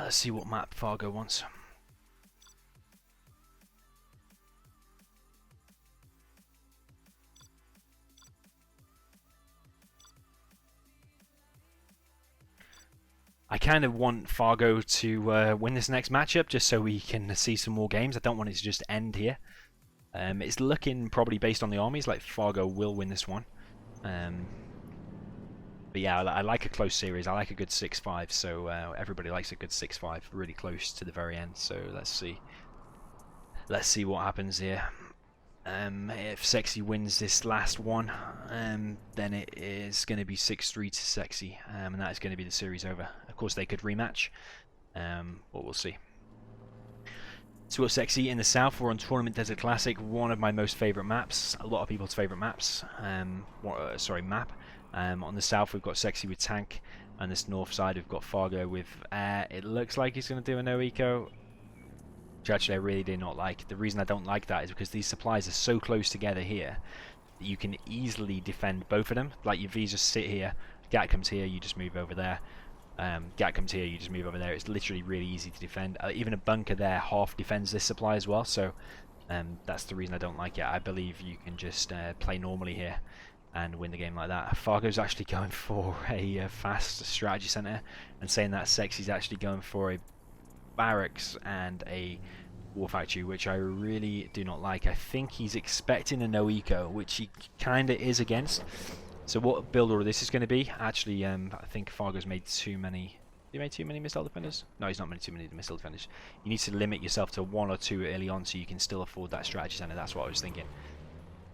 Let's see what map Fargo wants. I kind of want Fargo to win this next matchup just so we can see some more games. I don't want it to just end here. It's looking probably based on the armies like Fargo will win this one. But yeah, I like a close series. I like a good 6-5, so everybody likes a good 6-5, really close to the very end. So let's see. Let's see what happens here. If Sexiie wins this last one, then it is going to be 6-3 to Sexiie, and that is going to be the series over. Of course, they could rematch, but we'll see. So we've got Sexiie in the south. We're on Tournament Desert Classic, one of my most favourite maps, a lot of people's favourite maps. Map. On the south, we've got Sexiie with tank, and this north side, we've got Fargo with. It looks like he's going to do a no eco. Which actually I really do not like. The reason I don't like that is because these supplies are so close together here that you can easily defend both of them. Like your V's just sit here, Gat comes here, you just move over there. Gat comes here, you just move over there. It's literally really easy to defend. Even a bunker there half defends this supply as well, so that's the reason I don't like it. I believe you can just play normally here and win the game like that. Fargo's actually going for a fast strategy center, and saying that Sexie's actually going for a barracks and a war factory, which I really do not like. I think he's expecting a no eco, which he kind of is against. So what build order this is going to be? Actually, I think Fargo's made too many. You made too many missile defenders? No, he's not made too many missile defenders. You need to limit yourself to 1 or 2 early on, so you can still afford that strategy center. That's what I was thinking.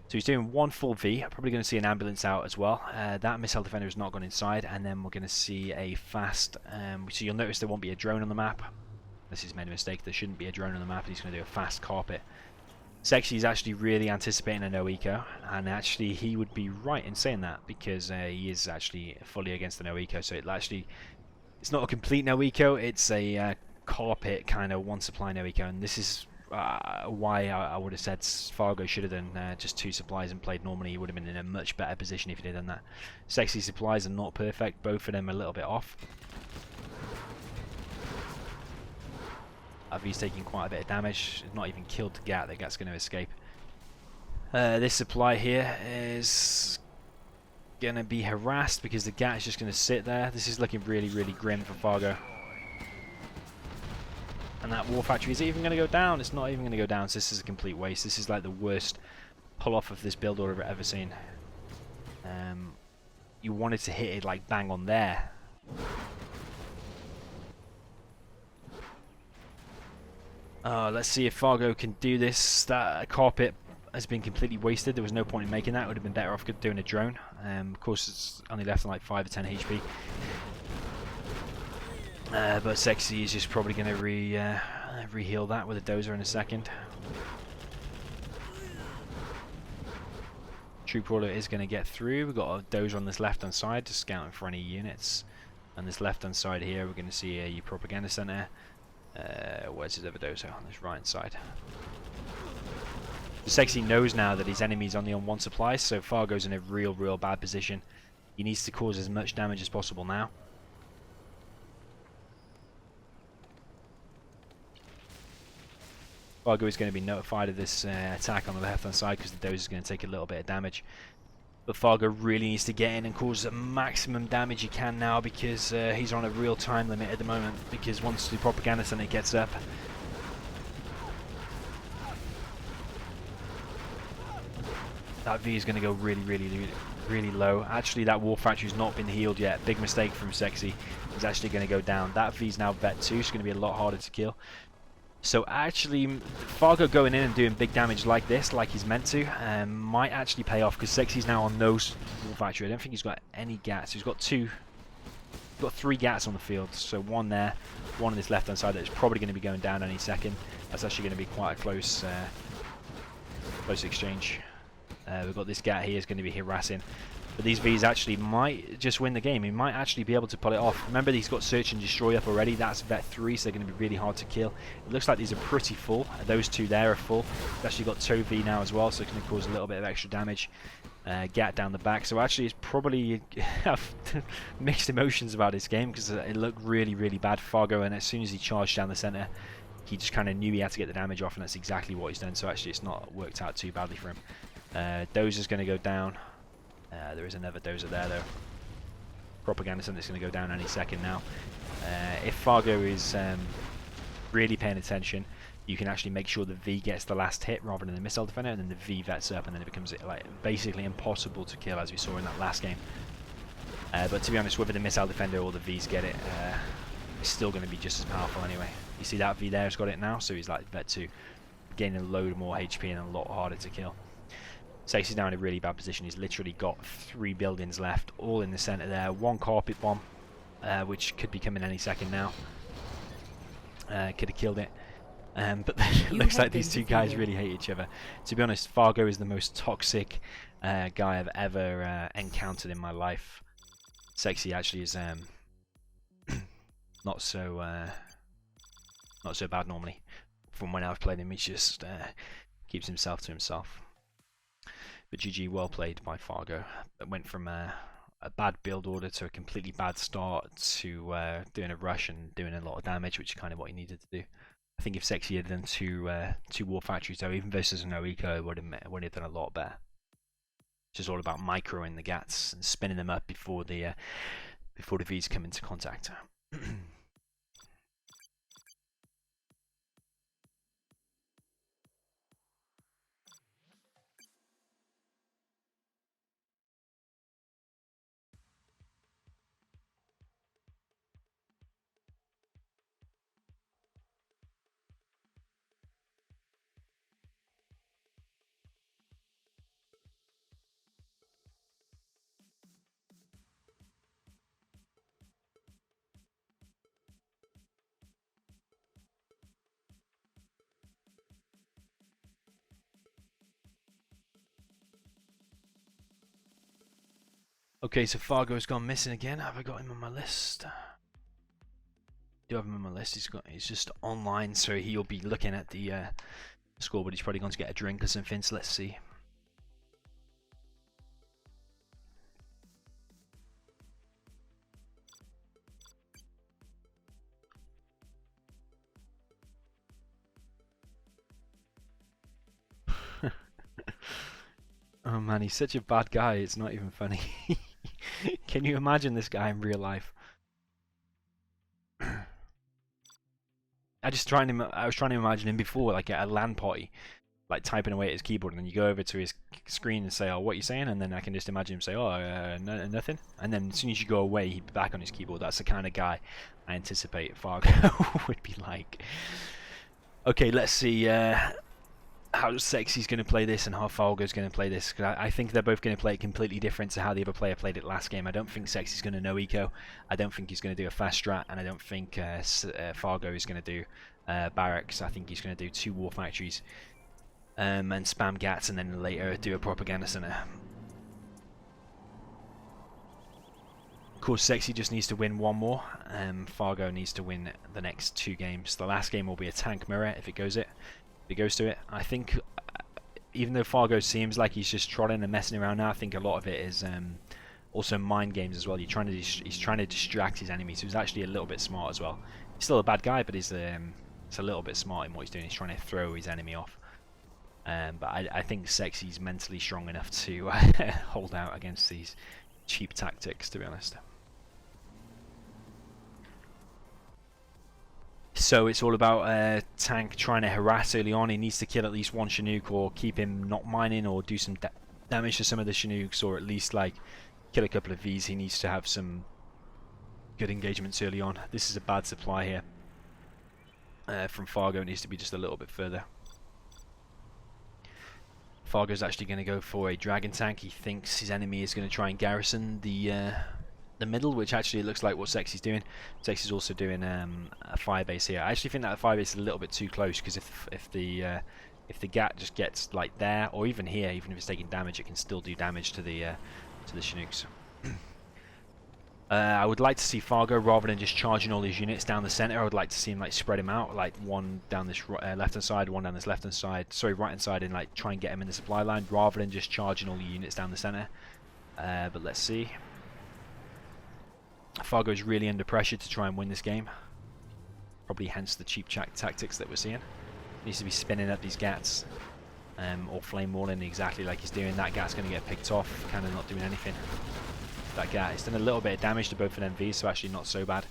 So he's doing 1 full V. Probably going to see an ambulance out as well. That missile defender has not gone inside, and then we're going to see a fast. So you'll notice there won't be a drone on the map. This is made a mistake. There shouldn't be a drone on the map. He's going to do a fast carpet. Sexiie is actually really anticipating a no eco, and actually he would be right in saying that, because he is actually fully against the no eco. So it's not a complete no eco. It's a carpet kind of 1 supply no eco, and this is why I would have said Fargo should have done just 2 supplies and played normally. He would have been in a much better position if he had done that. Sexiie supplies are not perfect. Both of them are a little bit off. He's taking quite a bit of damage. Not even killed the Gat. The Gat's going to escape. This supply here is going to be harassed because the Gat is just going to sit there. This is looking really, really grim for Fargo. And that war factory is even going to go down. It's not even going to go down. So this is a complete waste. This is like the worst pull off of this build order I've ever seen. You wanted to hit it like bang on there. Let's see if Fargo can do this. That carpet has been completely wasted. There was no point in making that. It would have been better off doing a drone. Of course, it's only left on like 5 or 10 HP. But Sexiie is just probably going to re-heal that with a dozer in a second. Troop crawler is going to get through. We've got a dozer on this left-hand side, just scouting for any units. On this left-hand side here, we're going to see a propaganda center. Where's his other dozer? On this right side. Sexiie knows now that his enemy's only on 1 supply, so Fargo's in a real bad position. He needs to cause as much damage as possible now. Fargo is going to be notified of this attack on the left hand side because the dozer is going to take a little bit of damage. But Fargo really needs to get in and cause the maximum damage he can now, because he's on a real time limit at the moment, because once the propaganda center gets up, that V is going to go really low. Actually, that war factory's not been healed yet. Big mistake from Sexiie. He's actually going to go down. That V's now vet 2, so it's going to be a lot harder to kill. So actually, Fargo going in and doing big damage like this, like he's meant to, might actually pay off, because Sexie's now on no war factory. I don't think he's got any gats. He's got 3 gats on the field. So 1 there, 1 on this left-hand side that's probably going to be going down any second. That's actually going to be quite a close exchange. We've got this gat here is going to be harassing. But these Vs actually might just win the game. He might actually be able to pull it off. Remember, he's got Search and Destroy up already. That's vet 3, so they're going to be really hard to kill. It looks like these are pretty full. Those 2 there are full. He's actually got Toe V now as well, so it's going to cause a little bit of extra damage. Gat down the back. So actually, it's probably have mixed emotions about this game, because it looked really bad for Fargo, and as soon as he charged down the center, he just kind of knew he had to get the damage off, and that's exactly what he's done. So actually, it's not worked out too badly for him. Dozer's going to go down. There is another dozer there though. Propaganda center's going to go down any second now. If Fargo is really paying attention, you can actually make sure the V gets the last hit rather than the missile defender, and then the V vets up, and then it becomes like basically impossible to kill, as we saw in that last game. But to be honest, whether the missile defender or the V's get it, it's still going to be just as powerful anyway. You see that V there has got it now, so he's like vet 2, gaining a load more HP and a lot harder to kill. Sexiie's now in a really bad position. He's literally got 3 buildings left, all in the center there. 1 carpet bomb, which could be coming any second now. Could have killed it. But it looks like these two guys really hate each other. To be honest, Fargo is the most toxic guy I've ever encountered in my life. Sexiie actually is not so bad normally. From when I've played him, he just keeps himself to himself. But GG, well played by Fargo. It went from a bad build order to a completely bad start to doing a rush and doing a lot of damage, which is kind of what he needed to do. I think if Sexiie had done two war factories, though, even versus no eco, would have done a lot better. It's just all about microing the gats and spinning them up before the V's come into contact. Okay, so Fargo's gone missing again. Have I got him on my list? Do have him on my list. He's just online, so he'll be looking at the score, but he's probably going to get a drink or something. So let's see. Oh man, he's such a bad guy. It's not even funny. Can you imagine this guy in real life? I was trying to imagine him before, like at a LAN party, like typing away at his keyboard, and then you go over to his screen and say, "Oh, what are you saying?" And then I can just imagine him say, "Oh, nothing." And then as soon as you go away, he'd be back on his keyboard. That's the kind of guy I anticipate Fargo would be like. Okay, let's see how Sexie's going to play this and how Fargo's going to play this. Cause I think they're both going to play it completely different to how the other player played it last game. I don't think Sexie's going to no eco. I don't think he's going to do a fast strat, and I don't think Fargo is going to do barracks. I think he's going to do 2 war factories and spam gats, and then later do a propaganda center. Of course, Sexiie just needs to win 1 more. Fargo needs to win the next 2 games. The last game will be a tank mirror if it goes to it. I think even though Fargo seems like he's just trotting and messing around now, I think a lot of it is also mind games as well. He's trying to distract his enemies. So he's actually a little bit smart as well. He's still a bad guy, but he's a little bit smart in what he's doing. He's trying to throw his enemy off. But I think Sexie's mentally strong enough to hold out against these cheap tactics, to be honest. So it's all about Tank trying to harass early on. He needs to kill at least 1 Chinook, or keep him not mining, or do some damage to some of the Chinooks, or at least like kill a couple of Vs. He needs to have some good engagements early on. This is a bad supply here from Fargo. It needs to be just a little bit further. Fargo's actually going to go for a dragon tank. He thinks his enemy is going to try and garrison the middle, which actually looks like what Sexie's doing. Sexie's also doing a firebase here. I actually think that the firebase is a little bit too close, because if the gat just gets like there, or even here, even if it's taking damage, it can still do damage to the Chinooks. I would like to see Fargo, rather than just charging all his units down the center, I would like to see him like spread him out, like 1 down this left hand side, 1 down this left hand side, sorry, right hand side, and like try and get him in the supply line, rather than just charging all the units down the center. But let's see. Fargo is really under pressure to try and win this game. Probably hence the cheap tactics that we're seeing. Needs to be spinning up these gats, or flame walling exactly like he's doing. That gat's going to get picked off, kind of not doing anything. That gat, it's done a little bit of damage to both of them Vs, so actually not so bad.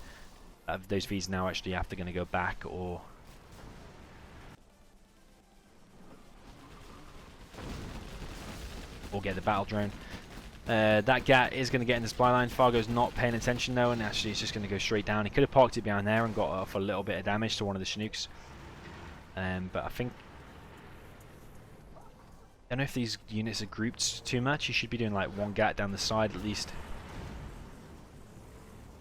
Those V's now actually have to going to go back or get the battle drone. That GAT is going to get in the supply line. Fargo's not paying attention though, and actually it's just going to go straight down. He could have parked it behind there and got off a little bit of damage to one of the Chinooks. But I think... I don't know if these units are grouped too much. You should be doing like one GAT down the side at least.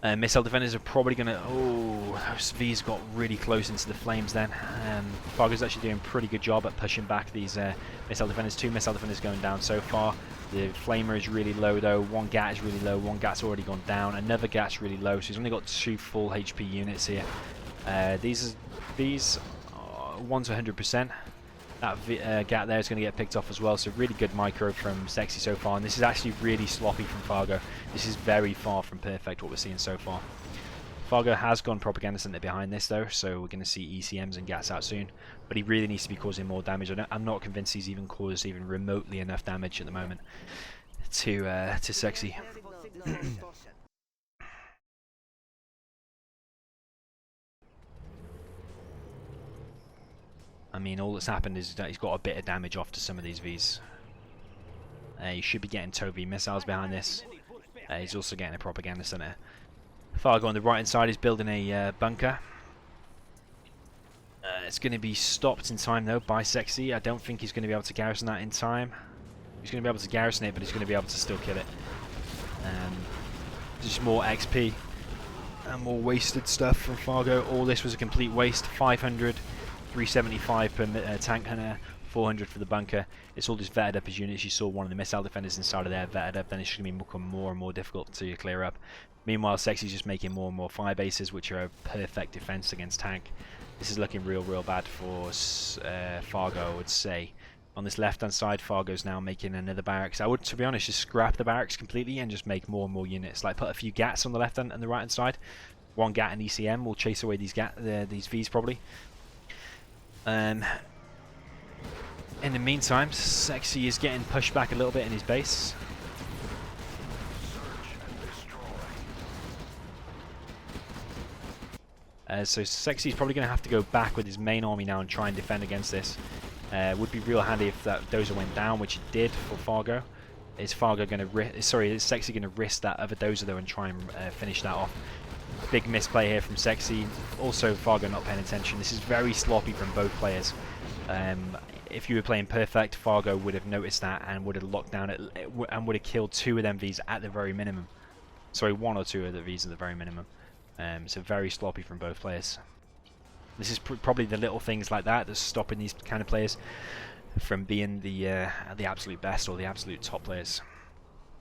Missile defenders are probably going to... Oh, those V's got really close into the flames then. Fargo's actually doing a pretty good job at pushing back these missile defenders. 2 missile defenders going down so far. The flamer is really low though. 1 GAT is really low. 1 GAT's already gone down. Another GAT's really low. So he's only got 2 full HP units here. These one's 100%. That GAT there is going to get picked off as well. So really good micro from Sexiie so far. And this is actually really sloppy from Fargo. This is very far from perfect what we're seeing so far. Fargo has gone propaganda center behind this though, so we're going to see ECMs and GATs out soon. But he really needs to be causing more damage. I'm not convinced he's even caused even remotely enough damage at the moment to Sexiie. I mean, all that's happened is that he's got a bit of damage off to some of these Vs. He should be getting TOW missiles behind this. He's also getting a propaganda center. Fargo on the right hand side is building a bunker. It's going to be stopped in time though by Sexiie. I don't think he's going to be able to garrison that in time. He's going to be able to garrison it, but he's going to be able to still kill it. Just more XP and more wasted stuff from Fargo. All this was a complete waste. 500. 375 per tank hunter, 400 for the bunker. It's all just vetted up as units. You saw one of the missile defenders inside of there vetted up, then it's going to become more and more difficult to clear up. Meanwhile, Sexie's just making more and more fire bases, which are a perfect defense against tank. This is looking real bad for Fargo, I would say. On this left hand side, Fargo's now making another barracks. I would, to be honest, just scrap the barracks completely and just make more and more units. Like put a few GATs on the left hand and the right hand side. 1 GAT and ECM will chase away these these Vs probably. In the meantime, Sexiie is getting pushed back a little bit in his base. So Sexiie is probably going to have to go back with his main army now and try and defend against this. Would be real handy if that dozer went down, which it did for Fargo. Is Fargo going to is Sexiie going to risk that other dozer though and try and finish that off? Big misplay here from Sexiie. Also, Fargo not paying attention. This is very sloppy from both players. If you were playing perfect, Fargo would have noticed that and would have locked down it and would have killed 2 of them Vs at the very minimum. Sorry, 1 or 2 of the Vs at the very minimum. So very sloppy from both players. This is probably the little things like that that's stopping these kind of players from being the absolute best or the absolute top players.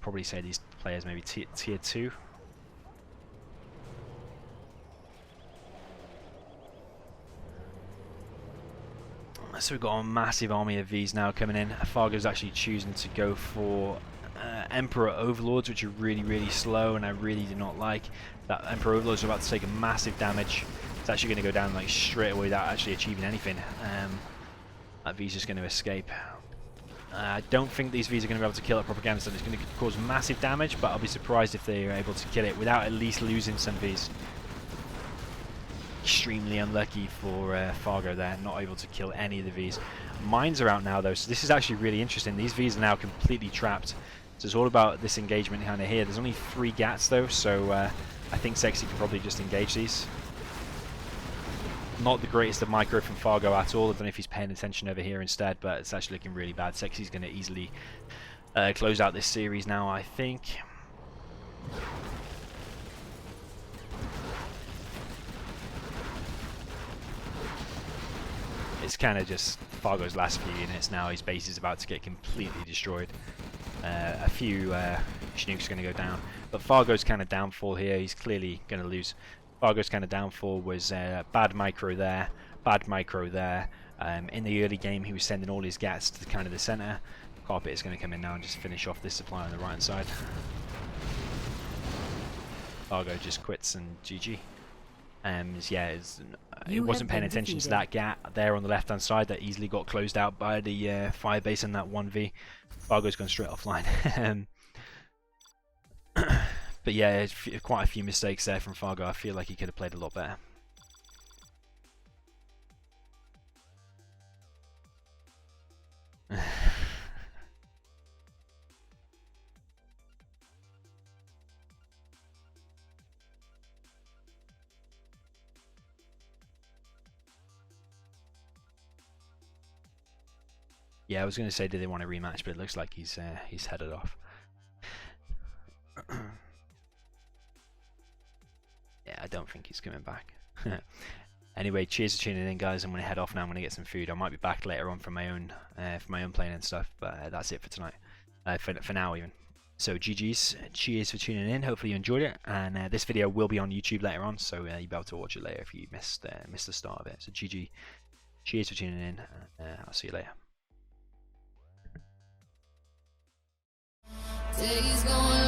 Probably say these players maybe tier 2. So we've got a massive army of Vs now coming in. Fargo's actually choosing to go for Emperor Overlords, which are really slow, and I really do not like. That Emperor Overlords are about to take a massive damage. It's actually going to go down like straight away without actually achieving anything. That V's just going to escape. I don't think these Vs are going to be able to kill it propaganda, so it's going to cause massive damage, but I'll be surprised if they are able to kill it without at least losing some Vs. Extremely unlucky for Fargo there, not able to kill any of the Vs. Mines are out now though, so this is actually really interesting. These Vs are now completely trapped. So it's all about this engagement kind of here. There's only 3 GATs though, so I think Sexiie can probably just engage these. Not the greatest of micro from Fargo at all. I don't know if he's paying attention over here instead, but it's actually looking really bad. Sexie's going to easily close out this series now, I think. It's kind of just Fargo's last few units now. His base is about to get completely destroyed. A few Chinooks are going to go down. But Fargo's kind of downfall here, he's clearly going to lose. Fargo's kind of downfall was bad micro there, bad micro there. In the early game, he was sending all his GATs to kind of the center. Carpet is going to come in now and just finish off this supply on the right hand side. Fargo just quits and GG. Yeah, it wasn't paying attention to that GAT there on the left hand side that easily got closed out by the firebase and that 1v. Fargo's gone straight offline. But yeah, quite a few mistakes there from Fargo. I feel like he could have played a lot better. Yeah, I was going to say, did they want a rematch? But it looks like he's headed off. Yeah, I don't think he's coming back. Anyway, cheers for tuning in, guys. I'm going to head off now. I'm going to get some food. I might be back later on for my own playing and stuff. But that's it for tonight. For now, even. So GG's. Cheers for tuning in. Hopefully you enjoyed it. And this video will be on YouTube later on, so you'll be able to watch it later if you missed the start of it. So GG. Cheers for tuning in. I'll see you later. Days going